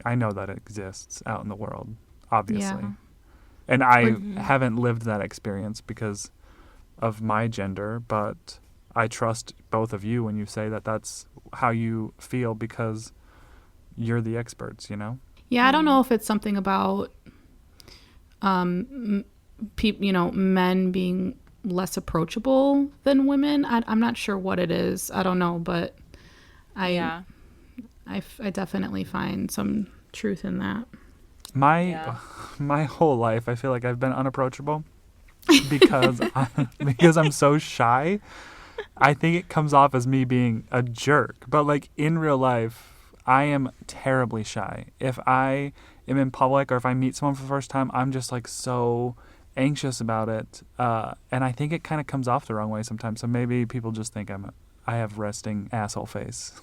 exists out in the world, obviously, and I haven't lived that experience because of my gender. But I trust both of you when you say that that's how you feel because you're the experts, you know. Yeah, I don't know if it's something about, men being less approachable than women. I'm not sure what it is. I don't know, but I definitely find some truth in that. My whole life, I feel like I've been unapproachable because because I'm so shy. I think it comes off as me being a jerk, but like in real life, I am terribly shy. If I am in public or if I meet someone for the first time, I'm just like so anxious about it, and I think it kind of comes off the wrong way sometimes. So maybe people just think I have resting asshole face.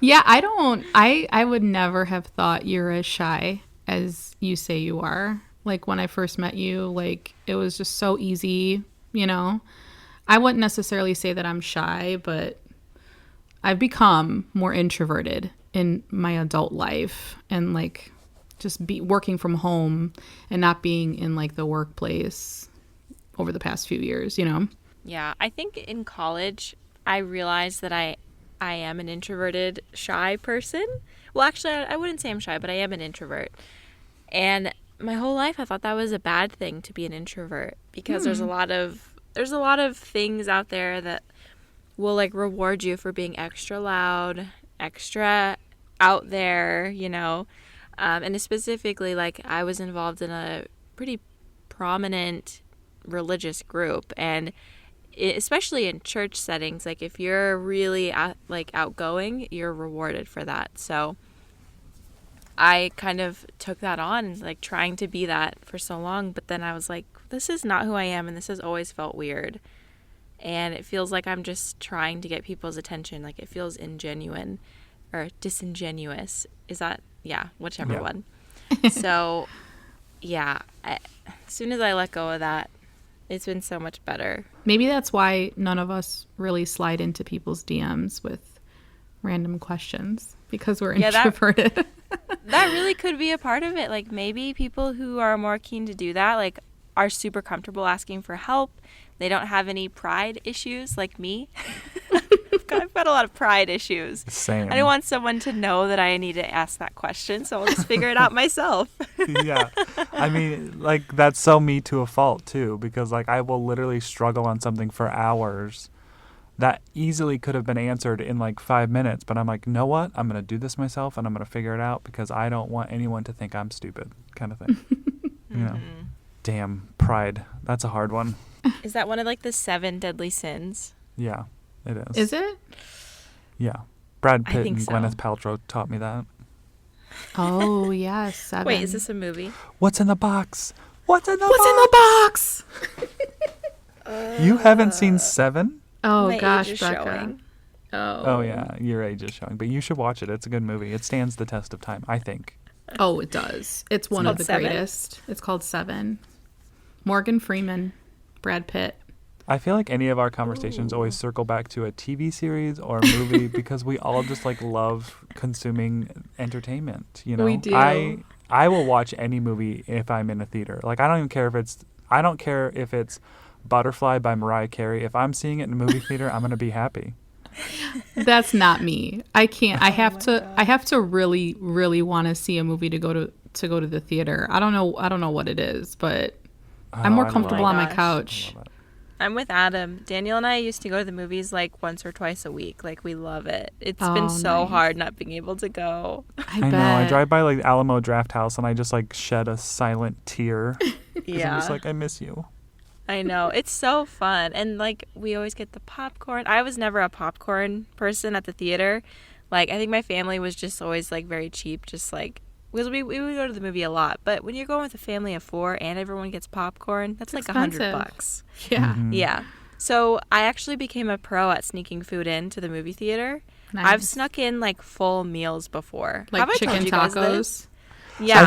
Yeah, I would never have thought you're as shy as you say you are. Like when I first met you, like it was just so easy, you know. I wouldn't necessarily say that I'm shy, but I've become more introverted in my adult life and like just be working from home and not being in like the workplace over the past few years, you know? Yeah, I think in college, I realized that I am an introverted, shy person. Well, actually, I wouldn't say I'm shy, but I am an introvert. And my whole life, I thought that was a bad thing to be an introvert because there's a lot of things out there that will like reward you for being extra loud, extra out there, you know. And specifically, like, I was involved in a pretty prominent religious group. And especially in church settings, like, if you're really, outgoing, you're rewarded for that. So I kind of took that on, like, trying to be that for so long. But then I was like, this is not who I am, and this has always felt weird. And it feels like I'm just trying to get people's attention. Like, it feels ingenuine or disingenuous. Is that... Yeah, whichever one. So, yeah, as soon as I let go of that, it's been so much better. Maybe that's why none of us really slide into people's DMs with random questions because we're introverted. That really could be a part of it. Like maybe people who are more keen to do that, like, are super comfortable asking for help. They don't have any pride issues like me. I've got a lot of pride issues. Same. I don't want someone to know that I need to ask that question, so I'll just figure it out myself. Yeah. I mean, like, that's so me to a fault, too, because, like, I will literally struggle on something for hours that easily could have been answered in like 5 minutes. But I'm like, you know what? I'm going to do this myself and I'm going to figure it out because I don't want anyone to think I'm stupid, kind of thing. You know? Damn, pride. That's a hard one. Is that one of like the 7 deadly sins? Yeah, it is. Is it? Yeah. Brad I Pitt think and so. Gwyneth Paltrow taught me that. Oh, yes. 7. Wait, is this a movie? What's in the box? What's in the What's in box? the box? You haven't seen 7? Oh, My gosh, age is Becca. showing. Oh, yeah. Your age is showing. But you should watch it. It's a good movie. It stands the test of time, I think. Oh, it does. It's one of called the 7? greatest. It's called 7. Morgan Freeman, Brad Pitt. I feel like any of our conversations always circle back to a TV series or a movie because we all just like love consuming entertainment, you know? We do. I will watch any movie if I'm in a theater. Like I don't care if it's Butterfly by Mariah Carey. If I'm seeing it in a movie theater, I'm going to be happy. That's not me. I can't. I have to really, really want to see a movie to go to the theater. I don't know what it is, but I'm more I love comfortable it. on my gosh. couch. I love it. I'm with Adam. Daniel and I used to go to the movies like once or twice a week. Like we love it. It's Oh, been so nice. hard not being able to go. I I bet. know. I drive by like Alamo Draft House and I just like shed a silent tear. 'Cause I'm Yeah. just like, I miss you. I know. It's so fun. And like we always get the popcorn. I was never a popcorn person at the theater. Like I think my family was just always like very cheap, just like because we would go to the movie a lot. But when you're going with a family of 4 and everyone gets popcorn, that's like expensive. $100. Yeah. Mhm. Yeah. So I actually became a pro at sneaking food into the movie theater. Nice. I've snuck in like full meals before. Like Have I told chicken you guys tacos. this? Yeah,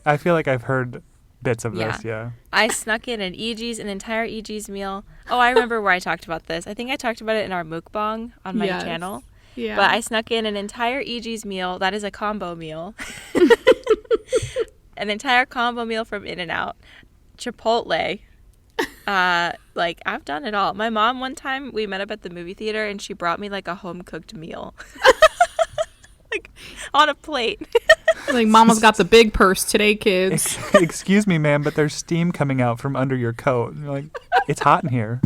I feel like I've heard bits of Yeah. this. Yeah. I snuck in an entire EG's meal. Oh, I remember where I talked about this. I think I talked about it in our mukbang on my Yes. channel. Yeah. But I snuck in an entire EG's meal. That is a combo meal. An entire combo meal from In-N-Out. Chipotle. Like, I've done it all. My mom, one time, we met up at the movie theater, and she brought me, like, a home-cooked meal. Like, on a plate. Like Mama's got the big purse today, kids. Excuse me, ma'am, but there's steam coming out from under your coat. And you're like, it's hot in here.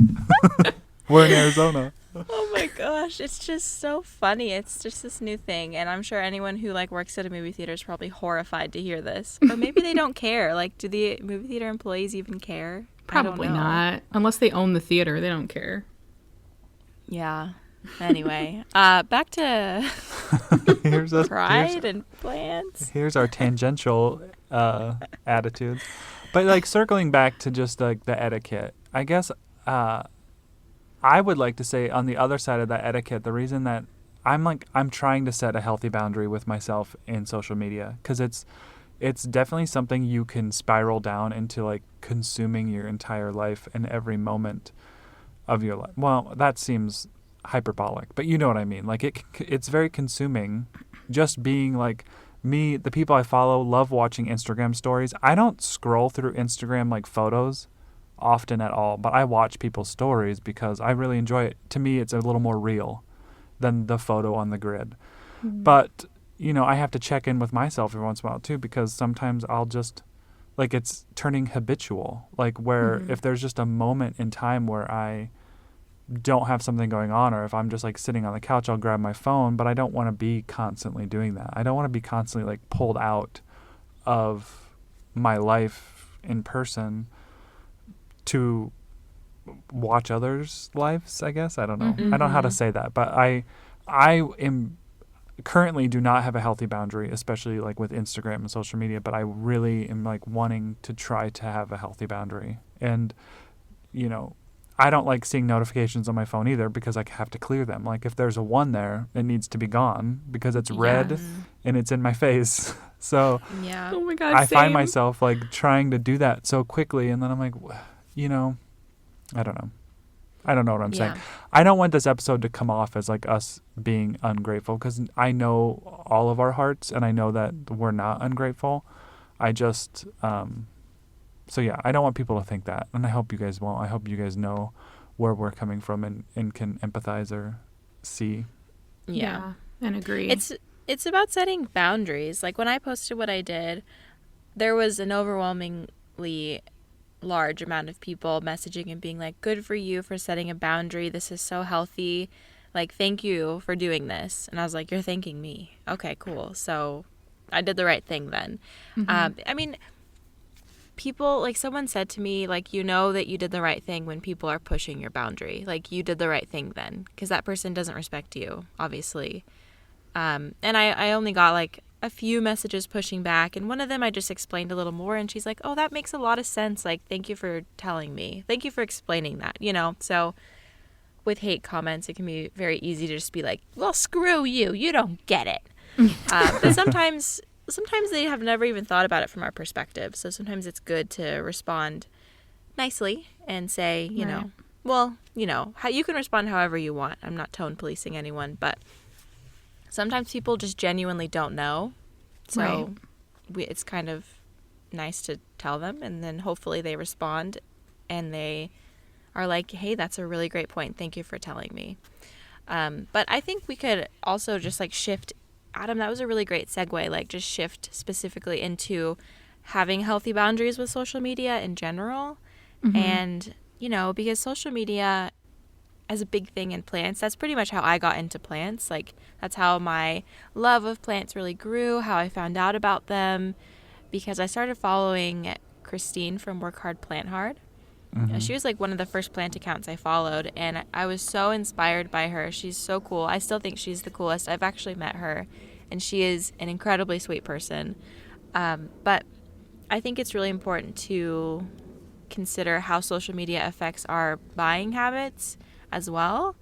We're in Arizona. Oh my gosh, it's just so funny. It's just this new thing, and I'm sure anyone who like works at a movie theater is probably horrified to hear this. Or maybe they don't care. Like, do the movie theater employees even care? I don't Probably know. not. Unless they own the theater, they don't care. Yeah. Anyway, back to pride and plans. Here's our tangential attitudes. But like circling back to just like the etiquette, I guess I would like to say on the other side of that etiquette, the reason that I'm trying to set a healthy boundary with myself in social media because it's definitely something you can spiral down into like consuming your entire life and every moment of your life. Well, that seems hyperbolic, but you know what I mean. Like it's very consuming. Just being like me, the people I follow love watching Instagram stories. I don't scroll through Instagram like photos often at all, but I watch people's stories because I really enjoy it. To me, it's a little more real than the photo on the grid. Mm-hmm. But, you know, I have to check in with myself every once in a while too, because sometimes I'll just, like, it's turning habitual. Like where if there's just a moment in time where I don't have something going on, or if I'm just like sitting on the couch, I'll grab my phone, but I don't want to be constantly doing that. I don't want to be constantly like pulled out of my life in person to watch others' lives, I guess. I don't know. I don't know how to say that, but I am currently do not have a healthy boundary, especially like with Instagram and social media, but I really am like wanting to try to have a healthy boundary. And, you know, I don't like seeing notifications on my phone either because I have to clear them. Like if there's a 1 there, it needs to be gone because it's red and it's in my face. So Yeah. Oh my God, I find same. myself like trying to do that so quickly, and then I'm like, you know, I don't know what I'm saying. I don't want this episode to come off as like us being ungrateful, because I know all of our hearts and I know that we're not ungrateful. I just so yeah, I don't want people to think that, and I hope you guys won't. I hope you guys know where we're coming from and can empathize or see. Yeah. And agree. It's about setting boundaries. Like when I posted what I did, there was an overwhelmingly large amount of people messaging and being like, good for you for setting a boundary. This is so healthy. Like, thank you for doing this. And I was like, you're thanking me. Okay, cool. So I did the right thing then. I mean, people, like, someone said to me, like, you know that you did the right thing when people are pushing your boundary. Like, you did the right thing then, because that person doesn't respect you, obviously. And I only got, like, a few messages pushing back, and one of them I just explained a little more, and she's like, oh, that makes a lot of sense. Like, thank you for telling me. Thank you for explaining that, you know? So with hate comments, it can be very easy to just be like, well, screw you. You don't get it. But sometimes they have never even thought about it from our perspective. So sometimes it's good to respond nicely and say, you know, well, you know, how you can respond however you want. I'm not tone policing anyone, but sometimes people just genuinely don't know. So it's kind of nice to tell them, and then hopefully they respond and they are like, hey, that's a really great point. Thank you for telling me. But I think we could also just like shift. Adam, that was a really great segue, like just shift specifically into having healthy boundaries with social media in general. And, you know, because social media as a big thing in plants, that's pretty much how I got into plants. Like, that's how my love of plants really grew, how I found out about them, because I started following Christine from Work Hard, Plant Hard. She was like one of the first plant accounts I followed, and I was so inspired by her. She's so cool. I still think she's the coolest. I've actually met her, and she is an incredibly sweet person. But I think it's really important to consider how social media affects our buying habits as well,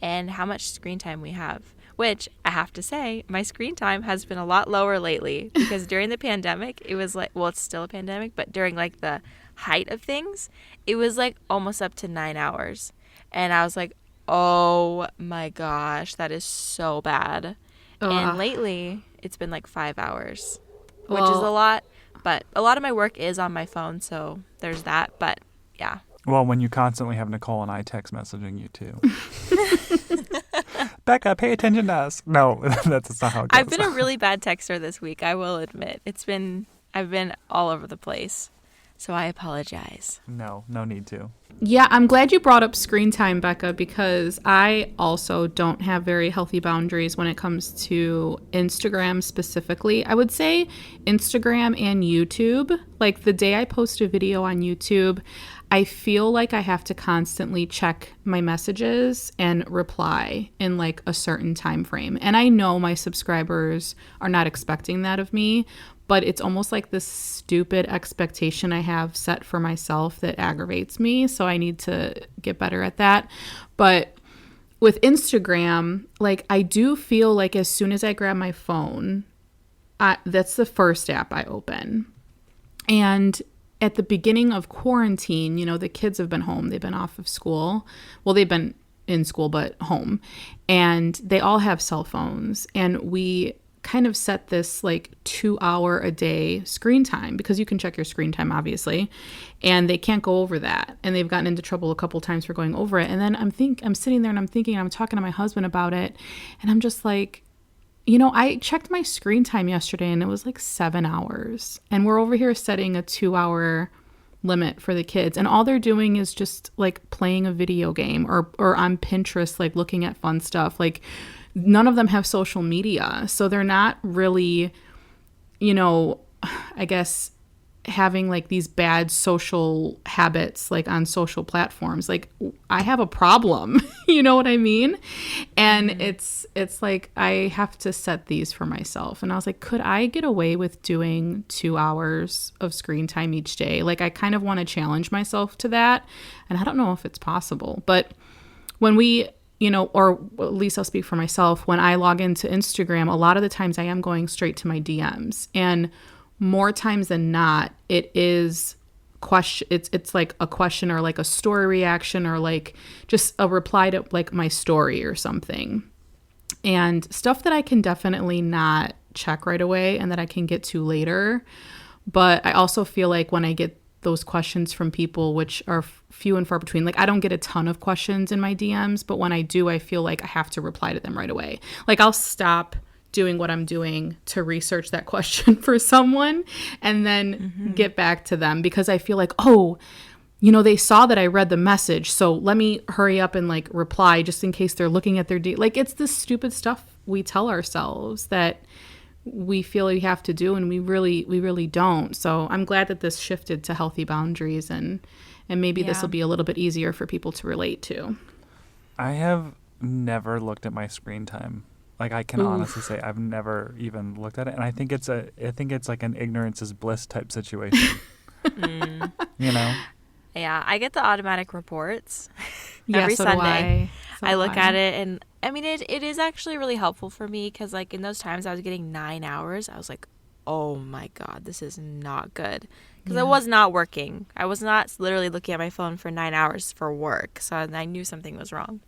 and how much screen time we have. Which, I have to say, my screen time has been a lot lower lately, because during the pandemic, it was like, well, it's still a pandemic, but during like the height of things, it was like almost up to 9 hours. And I was like, oh my gosh, that is so bad. And lately, it's been like 5 hours, which is a lot. But a lot of my work is on my phone, so there's that. But yeah. Well, when you constantly have Nicole and I text messaging you too. Becca, pay attention to us. No, that's not how it goes. I've been a really bad texter this week, I will admit. I've been all over the place. So I apologize. No need to. Yeah, I'm glad you brought up screen time, Becca, because I also don't have very healthy boundaries when it comes to Instagram specifically. I would say Instagram and YouTube. Like, the day I post a video on YouTube, I feel like I have to constantly check my messages and reply in like a certain time frame. And I know my subscribers are not expecting that of me, but it's almost like this stupid expectation I have set for myself that aggravates me. So I need to get better at that. But with Instagram, like, I do feel like as soon as I grab my phone, that's the first app I open. And at the beginning of quarantine, you know, the kids have been home. They've been off of school. Well, they've been in school, but home. And they all have cell phones. And we kind of set this like 2 hour a day screen time, because you can check your screen time, obviously. And they can't go over that. And they've gotten into trouble a couple times for going over it. And then I'm sitting there and I'm thinking, I'm talking to my husband about it. And I'm just like, you know, I checked my screen time yesterday and it was like 7 hours. And we're over here setting a 2 hour limit for the kids. And all they're doing is just like playing a video game or on Pinterest, like looking at fun stuff. Like, none of them have social media. So they're not really, you know, I guess having like these bad social habits like on social platforms. Like, I have a problem, you know what I mean? And it's like I have to set these for myself. And I was like, could I get away with doing 2 hours of screen time each day? Like, I kind of want to challenge myself to that. And I don't know if it's possible. But when we, you know, or at least I'll speak for myself, when I log into Instagram, a lot of the times I am going straight to my DMs. And more times than not, it is question. It's like a question or like a story reaction or like just a reply to like my story or something. And stuff that I can definitely not check right away and that I can get to later. But I also feel like when I get those questions from people, which are few and far between, like, I don't get a ton of questions in my DMs, but when I do, I feel like I have to reply to them right away. Like, I'll stop doing what I'm doing to research that question for someone and then get back to them, because I feel like, oh, you know, they saw that I read the message, so let me hurry up and like reply just in case they're looking at their like, it's this stupid stuff we tell ourselves that we feel we have to do, and we really don't. So I'm glad that this shifted to healthy boundaries, and maybe this will be a little bit easier for people to relate to. I have never looked at my screen time. Like, I can honestly say I've never even looked at it, and I think it's like an ignorance is bliss type situation. You know? Yeah, I get the automatic reports Yeah, every so Sunday. do I look at it, and I mean, it is actually really helpful for me, because like in those times I was getting 9 hours, I was like, oh my God, this is not good. Because I was not working. I was not literally looking at my phone for 9 hours for work. So I knew something was wrong.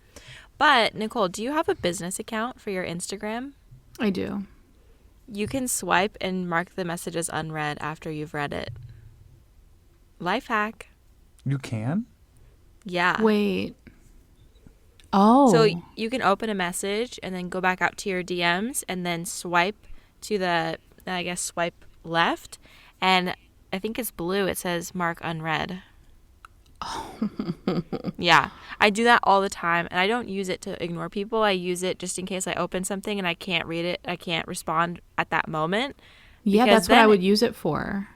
But Nicole, do you have a business account for your Instagram? I do. You can swipe and mark the message as unread after you've read it. Life hack. You can? Yeah. Wait. Oh. So you can open a message and then go back out to your DMs and then swipe to the, I guess, swipe left. And I think it's blue. It says mark unread. Oh. Yeah. I do that all the time. And I don't use it to ignore people. I use it just in case I open something and I can't read it. I can't respond at that moment. Yeah, that's what I would use it for.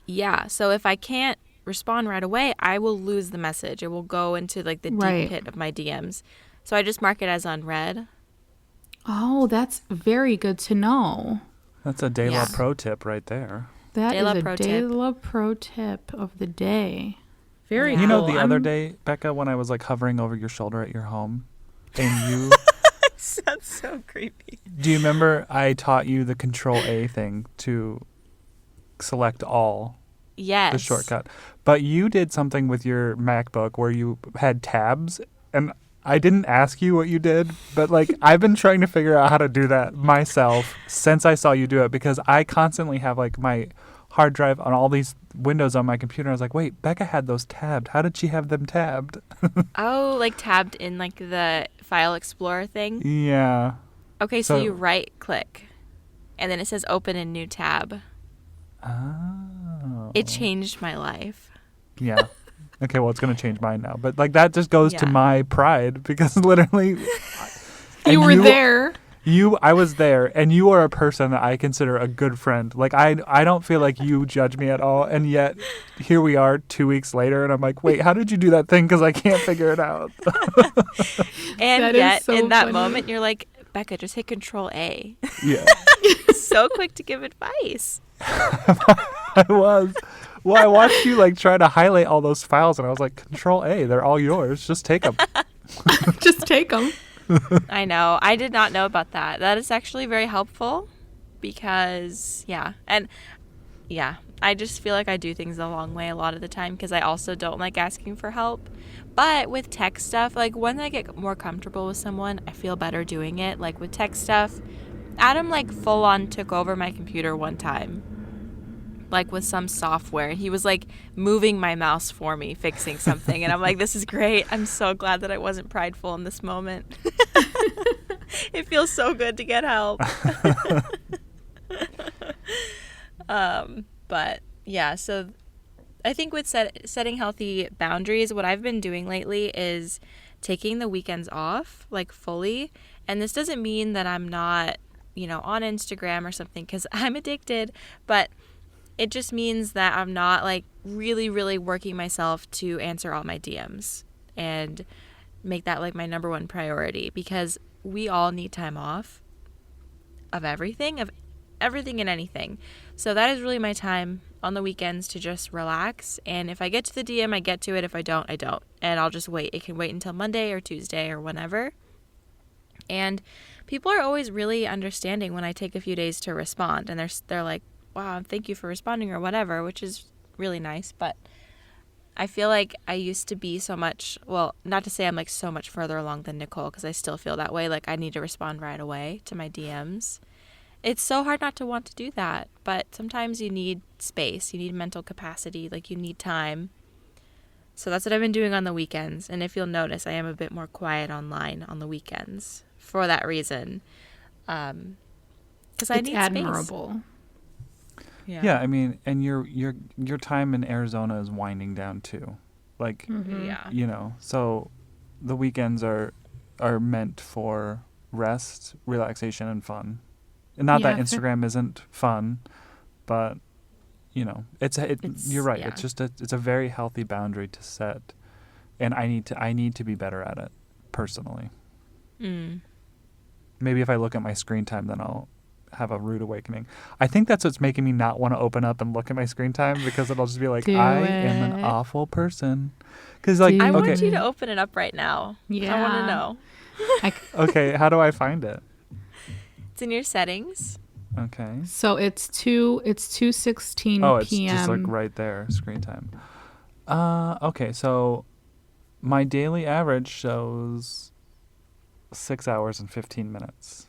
Yeah. So if I can't respond right away, I will lose the message. It will go into like the deep pit of my DMs. So I just mark it as unread. Oh, that's very good to know. That's a De La Pro tip right there. That is a De La Pro tip of the day. Very cool. You know, the other day, Becca, when I was like hovering over your shoulder at your home, and you... That's so creepy. Do you remember I taught you the Control A thing to select all? Yes. The shortcut. But you did something with your MacBook where you had tabs, and I didn't ask you what you did, but like I've been trying to figure out how to do that myself since I saw you do it, because I constantly have like my hard drive on all these windows on my computer. I was like, wait, Becca had those tabbed. How did she have them tabbed? Oh, like tabbed in like the file explorer thing? Yeah. Okay, so you right click and then it says open a new tab. Oh. It changed my life. Yeah. Okay, well, it's going to change mine now. But like that just goes to my pride, because literally you were there. I was there, and you are a person that I consider a good friend. Like I don't feel like you judge me at all, and yet here we are 2 weeks later, and I'm like, wait, how did you do that thing? Because I can't figure it out. And that yet in that moment, you're like, Becca, just hit Control A. Yeah. So quick to give advice. I was. Well, I watched you like try to highlight all those files, and I was like, Control A, they're all yours. Just take them. Just take them. I know. I did not know about that. That is actually very helpful because, I just feel like I do things the long way a lot of the time, because I also don't like asking for help. But with tech stuff, like when I get more comfortable with someone, I feel better doing it. Like with tech stuff, Adam like full on took over my computer one time, like with some software. He was like moving my mouse for me, fixing something. And I'm like, this is great. I'm so glad that I wasn't prideful in this moment. It feels so good to get help. But yeah, so I think with setting healthy boundaries, what I've been doing lately is taking the weekends off, like fully. And this doesn't mean that I'm not, on Instagram or something, because I'm addicted, but it just means that I'm not like really, really working myself to answer all my DMs and make that like my number one priority, because we all need time off of everything and anything. So that is really my time on the weekends to just relax. And if I get to the DM, I get to it. If I don't, I don't. And I'll just wait. It can wait until Monday or Tuesday or whenever. And people are always really understanding when I take a few days to respond. And they're like, wow, thank you for responding or whatever, which is really nice. But I feel like I used to be so much, well, not to say I'm like so much further along than Nicole, because I still feel that way. Like I need to respond right away to my DMs. It's so hard not to want to do that, but sometimes you need space, you need mental capacity, like you need time. So that's what I've been doing on the weekends. And if you'll notice, I am a bit more quiet online on the weekends for that reason. because I It's need admirable. space. Yeah, I mean, and your time in Arizona is winding down too. Like, Yeah. you know, so the weekends are meant for rest, relaxation, and fun. And not that Yeah, Instagram isn't fun, but you know, you're right. Yeah. It's a very healthy boundary to set, and I need to be better at it personally. Mm. Maybe if I look at my screen time, then I'll have a rude awakening. I think that's what's making me not want to open up and look at my screen time, because it'll just be like, Do I am an it. awful person. Because like, Do I it. want okay, you to open it up right now. Yeah. I want to know. okay, how do I find it? It's in your settings. Okay. So it's 2:16 Oh, it's p.m. just like right there, screen time. Okay, so my daily average shows 6 hours and 15 minutes.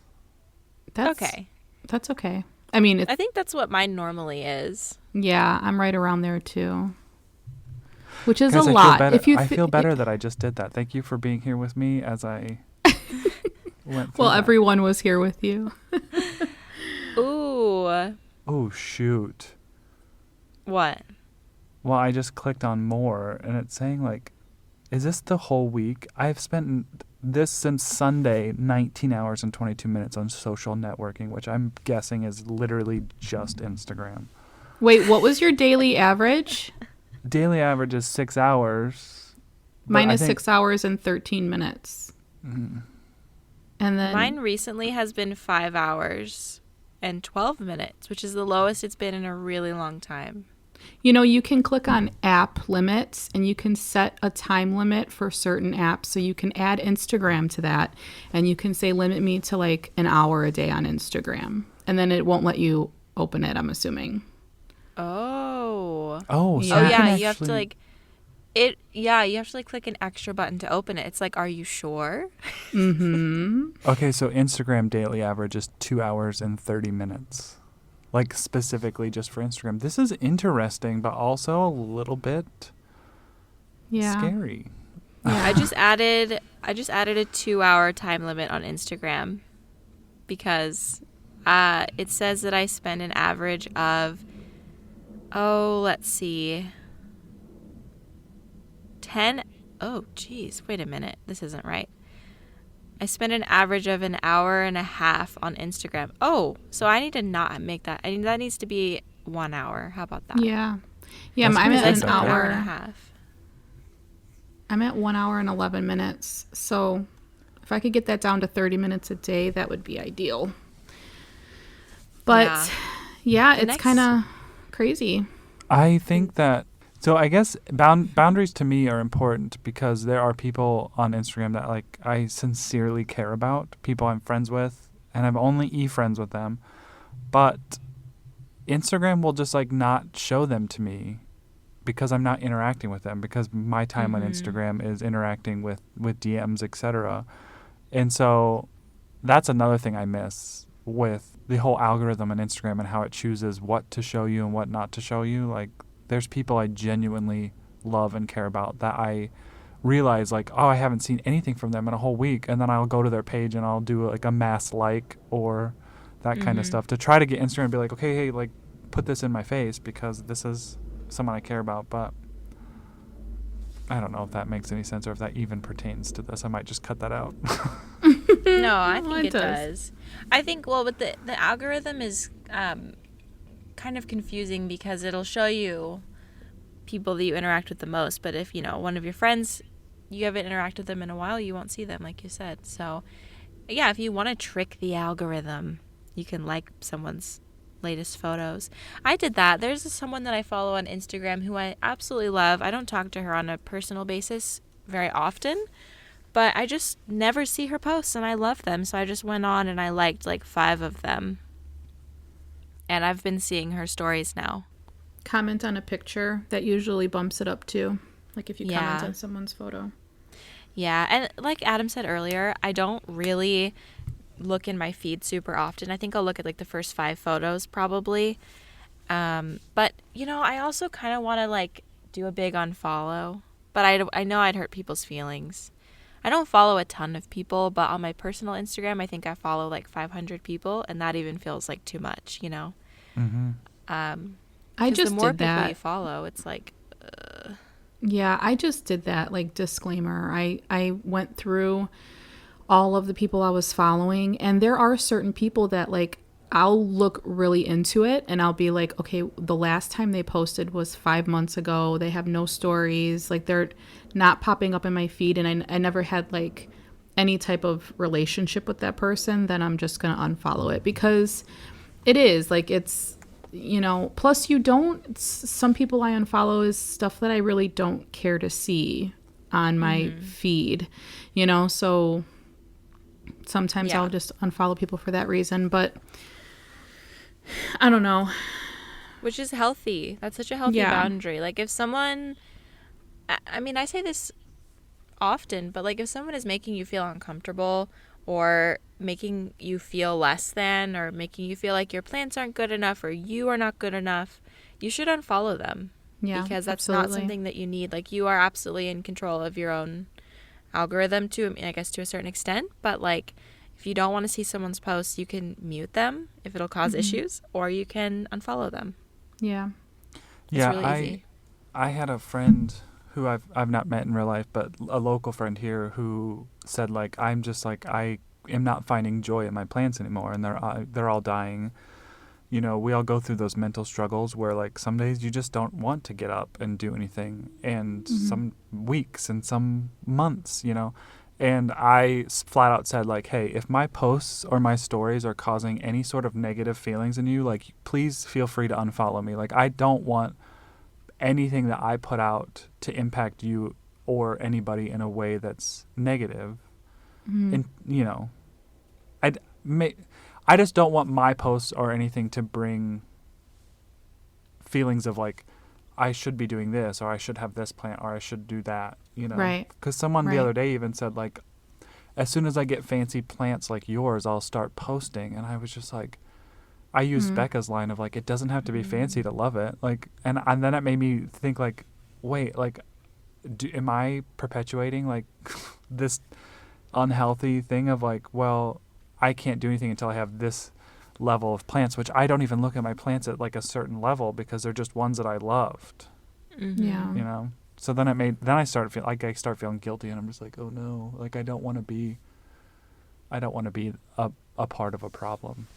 That's Okay. That's okay. I mean, I think that's what mine normally is. yeah, I'm right around there too. Which is Guys, a I lot. feel better, If you I feel better that I just did that. Thank you for being here with me as I went through well, that. everyone was here with you. Ooh. Oh, shoot. What? Well, I just clicked on more, and it's saying, like, is this the whole week? I've spent this since Sunday, 19 hours and 22 minutes on social networking, which I'm guessing is literally just Instagram. Wait, what was your daily average? Daily average is 6 hours. but Mine I is think- 6 hours and 13 minutes. Mm. And then Mine recently has been 5 hours and 12 minutes, which is the lowest it's been in a really long time. you know, you can click on app limits and you can set a time limit for certain apps. So you can add Instagram to that and you can say limit me to like an hour a day on Instagram. And then it won't let you open it, I'm assuming. Oh. Oh, so Yeah. Oh you yeah, can you have to actually- like you have to like click an extra button to open it. It's like, are you sure? Mm-hmm. Okay, so Instagram daily average is 2 hours and 30 minutes. Like, specifically just for Instagram. This is interesting, but also a little bit Yeah. scary. Yeah. I just added a 2-hour time limit on Instagram because it says that I spend an average of let's see. 10 Oh, geez. Wait a minute. This isn't right. I spend an average of an hour and a half on Instagram. Oh, so I need to not make that. I mean, that needs to be 1 hour. How about that? Yeah. Yeah, That's I'm pretty at I an good, spend okay. an hour and a hour. half. I'm at 1 hour and 11 minutes. So if I could get that down to 30 minutes a day, that would be ideal. But yeah, The it's next- kind of crazy. I think that, so I guess boundaries to me are important because there are people on Instagram that like I sincerely care about, people I'm friends with, and I'm only friends with them. But Instagram will just like not show them to me because I'm not interacting with them, because my time on Instagram is interacting with DMs, etc. And so that's another thing I miss with the whole algorithm on Instagram and how it chooses what to show you and what not to show you. Like, there's people I genuinely love and care about that I realize, like, oh, I haven't seen anything from them in a whole week, and then I'll go to their page and I'll do like a mass like or that kind of stuff to try to get Instagram to be like, okay, hey, like, put this in my face because this is someone I care about. But I don't know if that makes any sense or if that even pertains to this. I might just cut that out. No, I Well, think it it does. I think, well, but the algorithm is kind of confusing because it'll show you people that you interact with the most. But if, one of your friends, you haven't interacted with them in a while, you won't see them, like you said. So, yeah, if you want to trick the algorithm, you can like someone's latest photos. I did that. There's someone that I follow on Instagram who I absolutely love. I don't talk to her on a personal basis very often, but I just never see her posts and I love them. So I just went on and I liked like 5 of them. And I've been seeing her stories now. Comment on a picture, that usually bumps it up too. Like if you comment Yeah. on someone's photo. Yeah, and like Adam said earlier, I don't really look in my feed super often. I think I'll look at like the first 5 photos probably. But, I also kind of want to like do a big unfollow. But I know I'd hurt people's feelings. I don't follow a ton of people, but on my personal Instagram, I think I follow like 500 people, and that even feels like too much, you know? Mm-hmm. I 'Cause just the more did people that. you follow, it's like, Yeah, I just did that, like, disclaimer. I went through all of the people I was following, and there are certain people that, like, I'll look really into it and I'll be like, okay, the last time they posted was 5 months ago. They have no stories. Like, they're not popping up in my feed, and I never had, like, any type of relationship with that person. Then I'm just going to unfollow it, because it is, like, it's, you know, plus you don't, some people I unfollow is stuff that I really don't care to see on my feed, you know, so sometimes Yeah. I'll just unfollow people for that reason, but I don't know. which is healthy. That's such a healthy Yeah. boundary. Like, if someone, I mean, I say this often, but like, if someone is making you feel uncomfortable or making you feel less than, or making you feel like your plants aren't good enough or you are not good enough, you should unfollow them. Yeah, Because that's not absolutely. something that you need. Like, you are absolutely in control of your own algorithm, to, I guess, to a certain extent, but like, if you don't want to see someone's posts, you can mute them if it'll cause issues, or you can unfollow them. Yeah. Yeah, really easy. I had a friend who I've not met in real life, but a local friend here, who said, like, I'm just like, I am not finding joy in my plants anymore, and they're all dying. You know, we all go through those mental struggles where, like, some days you just don't want to get up and do anything, and some weeks and some months, you know. And I flat out said, like, hey, if my posts or my stories are causing any sort of negative feelings in you, like, please feel free to unfollow me. Like, I don't want anything that I put out to impact you or anybody in a way that's negative. And, you know, I just don't want my posts or anything to bring feelings of, like, I should be doing this, or I should have this plant, or I should do that, you know. Right. Because someone the Right. other day even said, like, as soon as I get fancy plants like yours, I'll start posting. And I was just like, I used Becca's line of, like, it doesn't have to be fancy to love it. Like, and then it made me think, like, wait, like, am I perpetuating, like, this unhealthy thing of, like, well, I can't do anything until I have this level of plants, which I don't even look at my plants at, like, a certain level, because they're just ones that I loved, Yeah. you know? So then I started feeling, like, I start feeling guilty, and I'm just like, oh no, like, I don't want to be a part of a problem.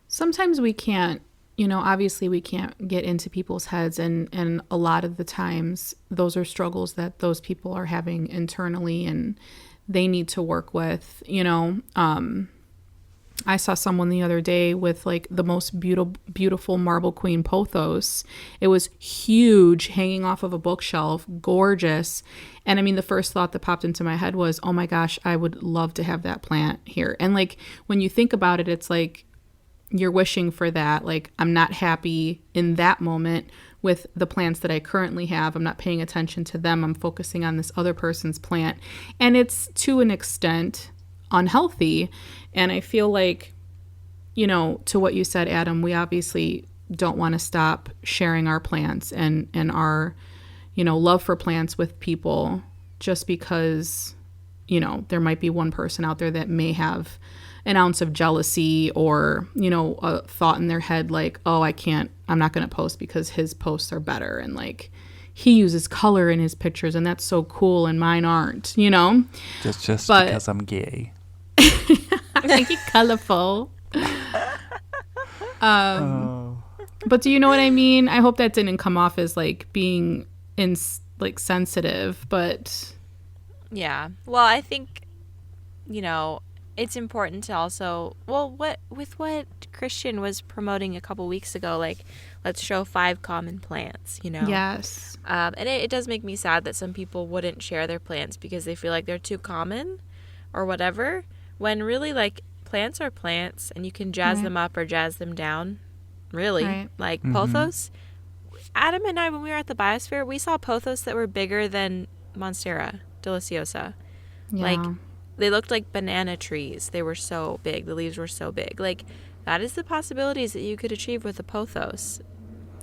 Sometimes we can't, you know, obviously we can't get into people's heads, and a lot of the times those are struggles that those people are having internally and they need to work with, you know. I saw someone the other day with, like, the most beautiful marble queen pothos. It was huge, hanging off of a bookshelf, gorgeous. And I mean, the first thought that popped into my head was, oh my gosh, I would love to have that plant here. And, like, when you think about it, it's like you're wishing for that. Like, I'm not happy in that moment with the plants that I currently have. I'm not paying attention to them. I'm focusing on this other person's plant. And it's, to an extent, unhealthy. And I feel like, you know, to what you said, Adam, we obviously don't want to stop sharing our plants and our, you know, love for plants with people just because, you know, there might be one person out there that may have an ounce of jealousy, or, you know, a thought in their head like, oh, I'm not going to post because his posts are better, and, like, he uses color in his pictures and that's so cool and mine aren't, you know. Just But- because I'm gay. Make it colorful. Oh. But do you know what I mean? I hope that didn't come off as, like, being sensitive, but Yeah. Well, I think, you know, it's important to also, well, what Christian was promoting a couple weeks ago, like, let's show 5 common plants, you know. yes. And it does make me sad that some people wouldn't share their plants because they feel like they're too common or whatever, when really, like, plants are plants and you can jazz Right. them up or jazz them down, really. Right. Like, pothos, Adam and I, when we were at the Biosphere, we saw pothos that were bigger than Monstera deliciosa. Yeah. Like, they looked like banana trees. They were so big. The leaves were so big. Like, that is the possibilities that you could achieve with a pothos.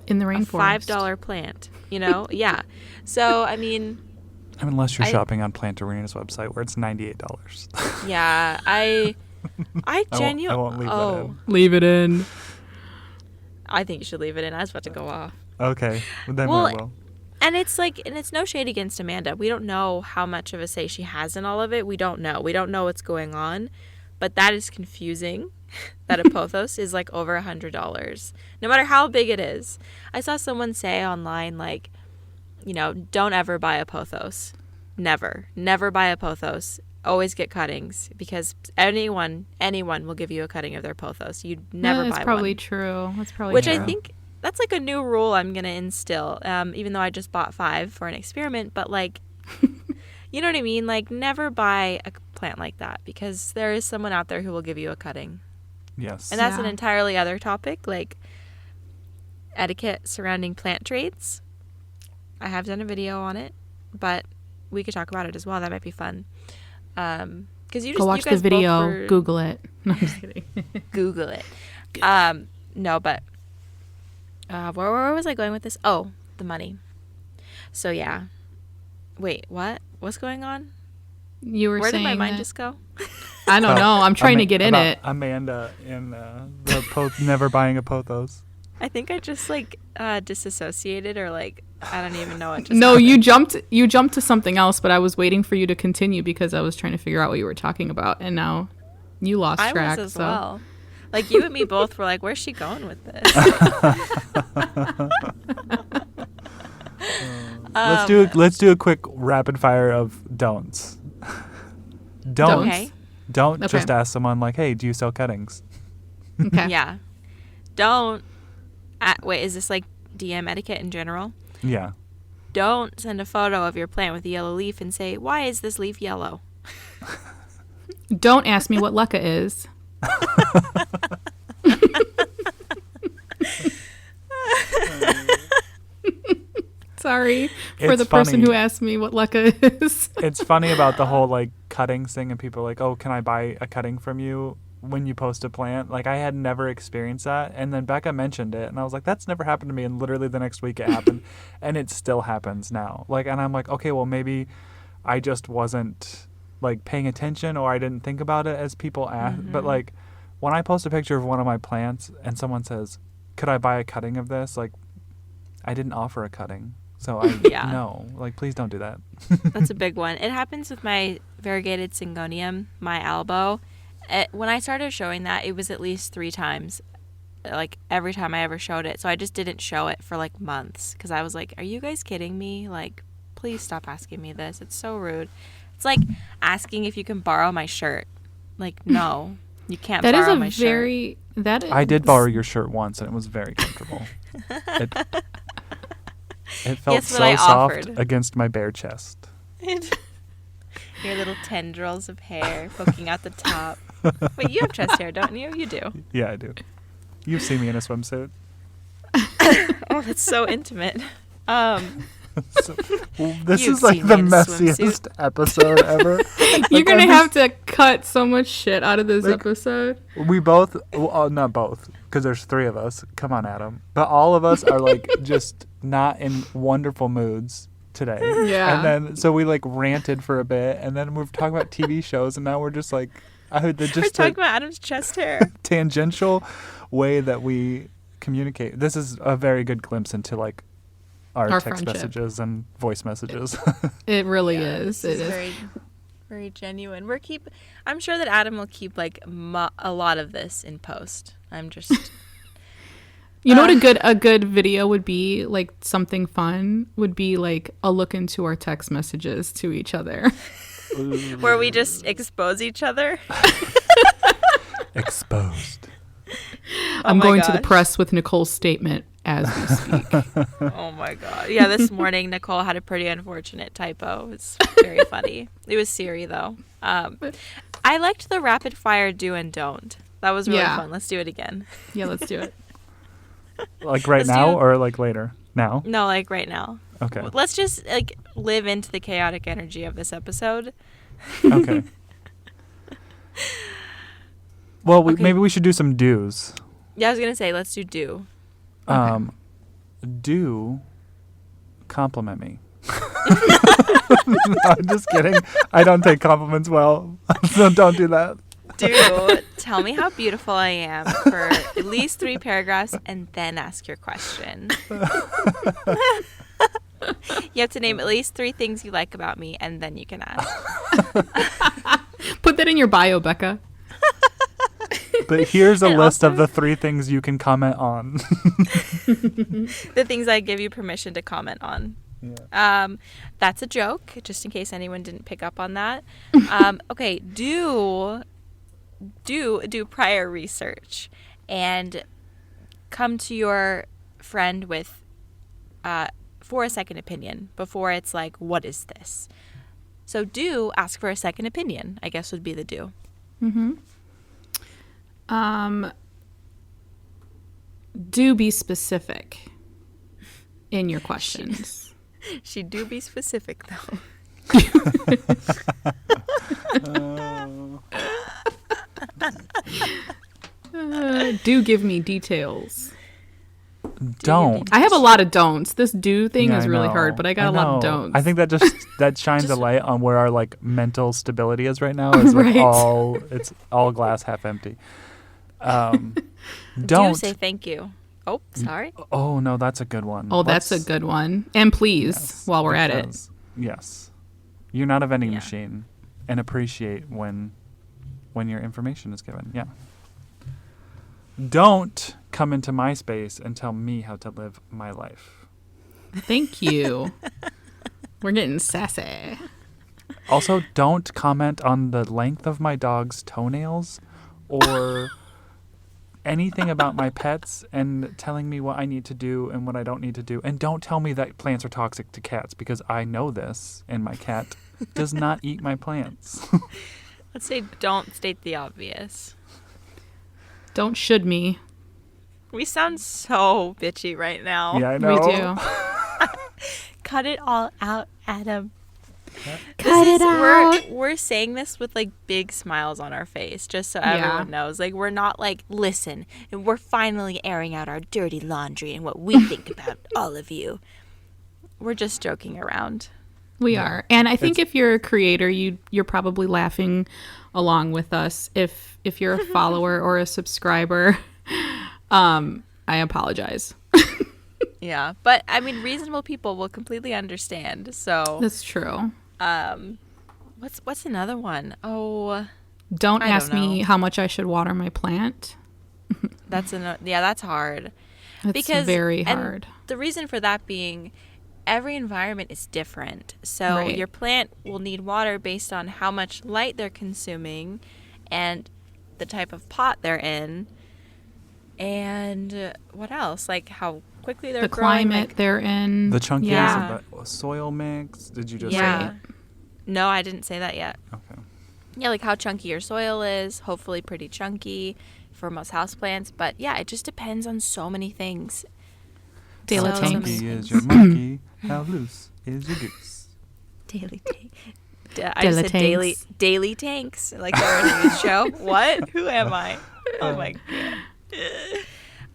in the A rainforest. $5 plant, you know? Yeah. So, I mean, I mean, unless you're shopping on Plant Arena's website where it's $98. Yeah, I genuinely. I won't leave that in. Leave it in. I think you should leave it in. I was about to go off. Okay, then Well, we will. And it's no shade against Amanda. We don't know how much of a say she has in all of it. We don't know. We don't know what's going on. But that is confusing that a pothos is like over $100, no matter how big it is. I saw someone say online, like, you know, don't ever buy a pothos. Never buy a pothos. Always get cuttings, because anyone will give you a cutting of their pothos. You'd never buy one. That's probably true. Which I think that's like a new rule I'm going to instill, even though I just bought 5 for an experiment. But, like, you know what I mean? Like, never buy a plant like that, because there is someone out there who will give you a cutting. Yes. And that's an entirely other topic, like etiquette surrounding plant trades. I have done a video on it, but we could talk about it as well. That might be fun. Because you just go watch the video. Google it. No, I'm just kidding. Google it. No, but where was I going with this? Oh, the money. So yeah. Wait, what? What's going on? You were Where saying did my mind that? just go? I don't know. I'm trying to get in it. Amanda and never buying a pothos. I think I just disassociated, or like I don't even know what just No, happened. you jumped to something else, but I was waiting for you to continue because I was trying to figure out what you were talking about, and now you lost track. I was as well. Like, you and me both were like, where's she going with this? Let's do a quick rapid fire of don'ts. Don't Okay. just ask someone like, "Hey, do you sell cuttings?" Okay. Yeah. Don't. Wait, is this like DM etiquette in general? Yeah. Don't send a photo of your plant with a yellow leaf and say, "Why is this leaf yellow?" Don't ask me what LECA is. Sorry for the person who asked me what LECA is. It's funny about the whole like cuttings thing, and people are like, "Oh, can I buy a cutting from you when you post a plant?" Like, I had never experienced that, and then Becca mentioned it, and I was like, "That's never happened to me." And literally the next week it happened, and it still happens now. Like, and I'm like, okay, well maybe I just wasn't like paying attention, or I didn't think about it as people ask. Mm-hmm. But like, when I post a picture of one of my plants and someone says, "Could I buy a cutting of this?" Like, I didn't offer a cutting. So no, like, please don't do that. That's a big one. It happens with my variegated syngonium, my albo. When I started showing that, it was at least 3 times, like every time I ever showed it. So I just didn't show it for like months, because I was like, are you guys kidding me? Like, please stop asking me this. It's so rude. It's like asking if you can borrow my shirt. Like, no, you can't borrow my shirt. I did borrow your shirt once, and it was very comfortable. It felt so soft against my bare chest. Your little tendrils of hair poking out the top. Wait, you have chest hair, don't you? You do. Yeah, I do. You've seen me in a swimsuit. Oh, that's so intimate. This is like the messiest episode ever. You're going to have to cut so much shit out of this episode. We both, not both, because there's 3 of us. Come on, Adam. But all of us are like just not in wonderful moods today. Yeah. And then, so we like ranted for a bit, and then we're talking about TV shows, and now we're just like, we're talking about Adam's chest hair. Tangential way that we communicate. This is a very good glimpse into like our text friendship. messages and voice messages. It really is. It is very, very genuine. I'm sure that Adam will keep like a lot of this in post. I'm just. You know what a good video would be, like something fun would be, like a look into our text messages to each other. Where we just expose each other. Exposed. I'm going to the press with Nicole's statement as we speak. Oh my god. Yeah, this morning Nicole had a pretty unfortunate typo. It's very funny. It was Siri though. I liked the rapid fire do and don't. That was really fun. Let's do it again. Yeah, let's do it. Like right now or like later? Now? No, like right now. Okay. Let's just like live into the chaotic energy of this episode. Okay. Well, maybe we should do some do's. Yeah, I was gonna say let's do do. Do compliment me. No, I'm just kidding. I don't take compliments well, so don't do that. Do tell me how beautiful I am for at least 3 paragraphs and then ask your question. You have to name at least 3 things you like about me and then you can ask. Put that in your bio, Becca. But here's a And list of also- the 3 things you can comment on. The things I give you permission to comment on. Yeah. That's a joke, just in case anyone didn't pick up on that. Okay, do prior research and come to your friend with for a second opinion before it's like, what is this? So do ask for a second opinion, I guess would be the do. Do be specific in your questions. She do be specific though. Do give me details. Don't. I have a lot of don'ts. This do thing Yeah, is I really know. hard, but I got a lot of know. don'ts. I think that shines a light on where our like mental stability is right now. Is like Right. it's all glass half empty. Do Don't say thank you. Oh, sorry. Oh no, that's a good one. Oh, that's a Let's- good one. And please, yes, while we're at it. because- Yes, you're not a vending Yeah. machine, and appreciate when your information is given. Yeah. Don't come into my space and tell me how to live my life. Thank you. We're getting sassy. Also, don't comment on the length of my dog's toenails or anything about my pets and telling me what I need to do and what I don't need to do. And don't tell me that plants are toxic to cats because I know this and my cat does not eat my plants. Let's say don't state the obvious. Don't should me. We sound so bitchy right now. Yeah, I know. We do. Cut it all out, Adam. Cut it out. We're saying this with like big smiles on our face, just so Yeah. everyone knows. Like we're not like, listen, and we're finally airing out our dirty laundry and what we think about all of you. We're just joking around. We are. And I think if you're a creator, you're probably laughing along with us. If you're a follower or a subscriber, I apologize. Yeah, but I mean, reasonable people will completely understand. So, That's true. what's another one? Oh, Don't I don't ask me know. how much I should water my plant. that's hard. It's very and hard. the reason for that being every environment is different. So Right. your plant will need water based on how much light they're consuming and the type of pot they're in. And what else? Like how quickly they're The growing. climate like, they're in. The chunkiness Yeah. of the soil mix. Did you just yeah. say that? No, I didn't say that yet. Okay. Yeah, like how chunky your soil is. Hopefully pretty chunky for most houseplants. But yeah, it just depends on so many things. Daily So How tanks. chunky is your monkey? How loose is your goose? Daily tank. I just Daily said tanks. daily tanks, like they're in a news show. What? Who am I? Oh my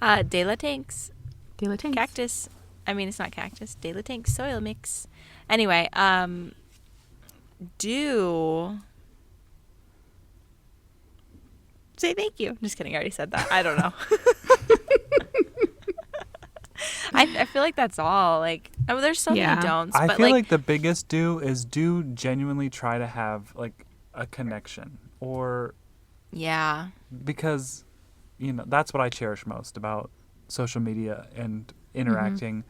god. Daily tanks, Daily tanks. cactus. I mean, it's not cactus. Daily tanks soil mix. Anyway, do say thank you. Just kidding. I already said that. I don't know. I feel like that's all. Like, oh, there's so Yeah. many don'ts. I but feel like like the biggest do genuinely try to have like a connection, or yeah. because that's what I cherish most about social media and interacting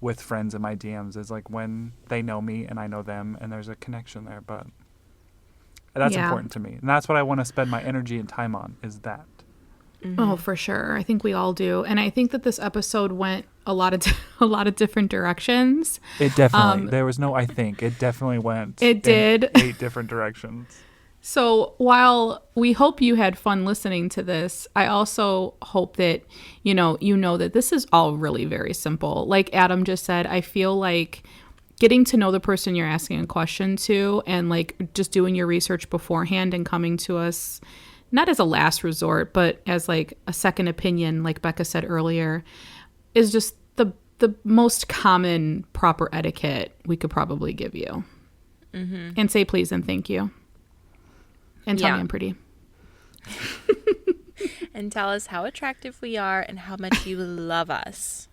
with friends in my DMs is like when they know me and I know them and there's a connection there. But that's Yeah. important to me, and that's what I want to spend my energy and time on, is that. Oh, for sure. I think we all do. And I think that this episode went a lot of different directions. It definitely there was no I think it definitely went It did. in 8 different directions. So while we hope you had fun listening to this, I also hope that, you know that this is all really very simple. Like Adam just said, I feel like getting to know the person you're asking a question to and like just doing your research beforehand and coming to us, not as a last resort, but as like a second opinion, like Becca said earlier, is just the the most common proper etiquette we could probably give you. Mm-hmm. And say please and thank you. And tell me I'm pretty. And tell us how attractive we are and how much you love us.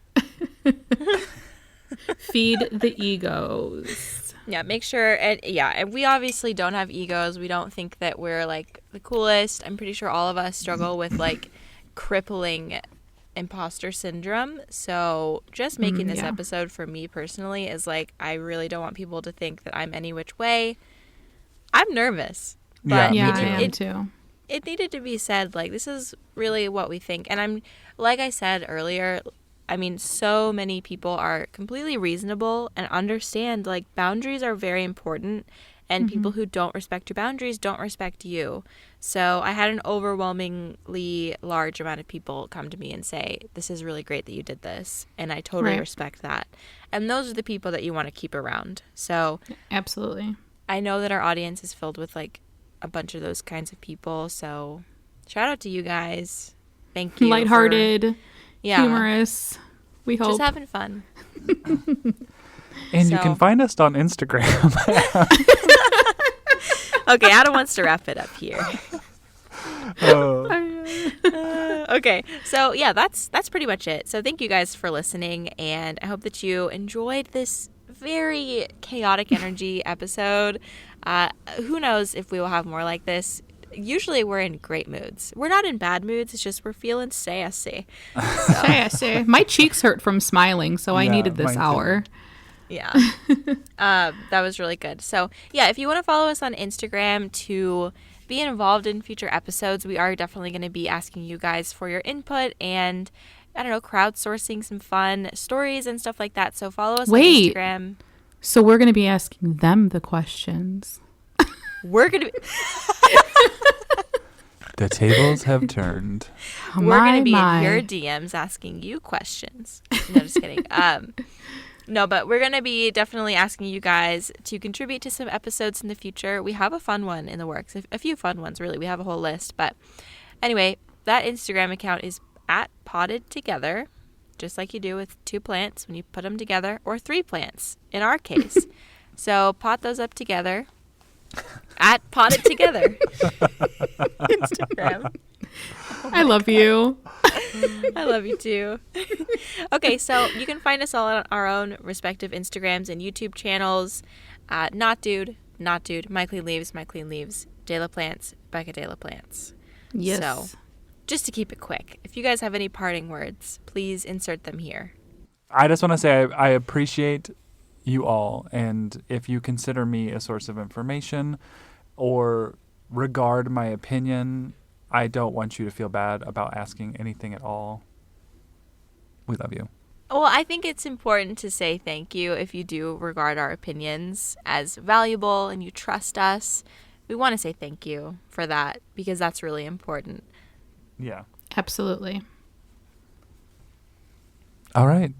Feed the egos. Yeah, make sure. And we obviously don't have egos. We don't think that we're like the coolest. I'm pretty sure all of us struggle with like crippling imposter syndrome. So just making this episode for me personally is like, I really don't want people to think that I'm any which way. I'm nervous. But I am too. It needed to be said, like, this is really what we think. And I'm, like I said earlier, I mean, so many people are completely reasonable and understand, like, boundaries are very important. And people who don't respect your boundaries don't respect you. So I had an overwhelmingly large amount of people come to me and say, this is really great that you did this. And I totally respect that. And those are the people that you want to keep around. So absolutely. I know that our audience is filled with, like, a bunch of those kinds of people. So shout out to you guys. Thank you. Lighthearted, humorous. We hope. Just having fun. And you can find us on Instagram. Okay, Adam wants to wrap it up here. Okay, so yeah, that's pretty much it. So thank you guys for listening, and I hope that you enjoyed this very chaotic energy episode. Who knows if we will have more like this. Usually we're in great moods. We're not in bad moods. It's just we're feeling sassy. So. Sassy. My cheeks hurt from smiling, so I needed this hour. Yeah. That was really good. So yeah, if you want to follow us on Instagram to be involved in future episodes, we are definitely going to be asking you guys for your input and, I don't know, crowdsourcing some fun stories and stuff like that. So follow us on Instagram. So we're going to be asking them the questions. We're going to be... The tables have turned. We're going to be in your DMs asking you questions. No, just kidding. No, but we're going to be definitely asking you guys to contribute to some episodes in the future. We have a fun one in the works. A few fun ones, really. We have a whole list. But anyway, that Instagram account is @pottedtogether, just like you do with 2 plants when you put them together, or 3 plants in our case. So pot those up together. @pottedtogether. Instagram. I love you. I love you too. Okay, so you can find us all on our own respective Instagrams and YouTube channels. Not Dude, My Clean Leaves, De La Plants, Becca De La Plants. Yes. So, just to keep it quick, if you guys have any parting words, please insert them here. I just want to say I appreciate you all, and if you consider me a source of information or regard my opinion, I don't want you to feel bad about asking anything at all. We love you. Well, I think it's important to say thank you if you do regard our opinions as valuable and you trust us. We want to say thank you for that because that's really important. Yeah. Absolutely. All right.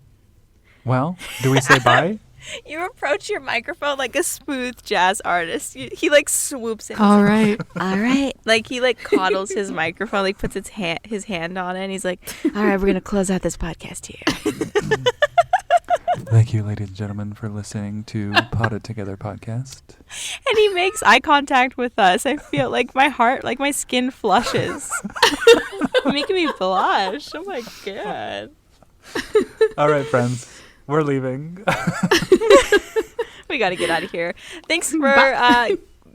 Well, do we say bye? You approach your microphone like a smooth jazz artist. He like swoops in. All right. All right. Like he like coddles his microphone, like puts his hand on it, and he's like, all right, we're going to close out this podcast here. Thank you, ladies and gentlemen, for listening to Potted Together Podcast. And he makes eye contact with us. I feel like my heart, like my skin flushes. Making me blush. Oh my God. All right, friends. We're leaving. We got to get out of here. Thanks for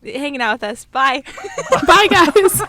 hanging out with us. Bye. Bye, guys.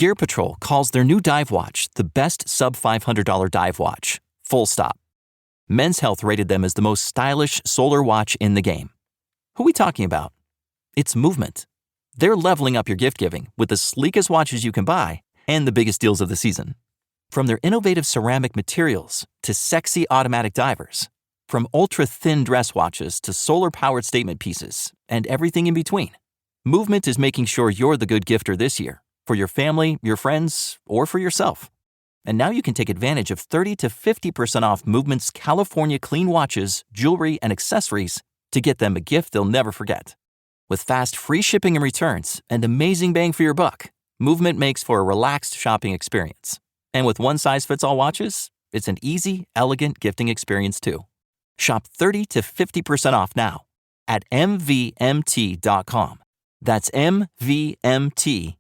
Gear Patrol calls their new dive watch the best sub-$500 dive watch. Full stop. Men's Health rated them as the most stylish solar watch in the game. Who are we talking about? It's Movement. They're leveling up your gift giving with the sleekest watches you can buy and the biggest deals of the season. From their innovative ceramic materials to sexy automatic divers, from ultra-thin dress watches to solar-powered statement pieces, and everything in between, Movement is making sure you're the good gifter this year for your family, your friends, or for yourself. And now you can take advantage of 30 to 50% off Movement's California clean watches, jewelry, and accessories to get them a gift they'll never forget. With fast, free shipping and returns and amazing bang for your buck, Movement makes for a relaxed shopping experience. And with one-size-fits-all watches, it's an easy, elegant gifting experience too. Shop 30 to 50% off now at mvmt.com. That's mvmt.com.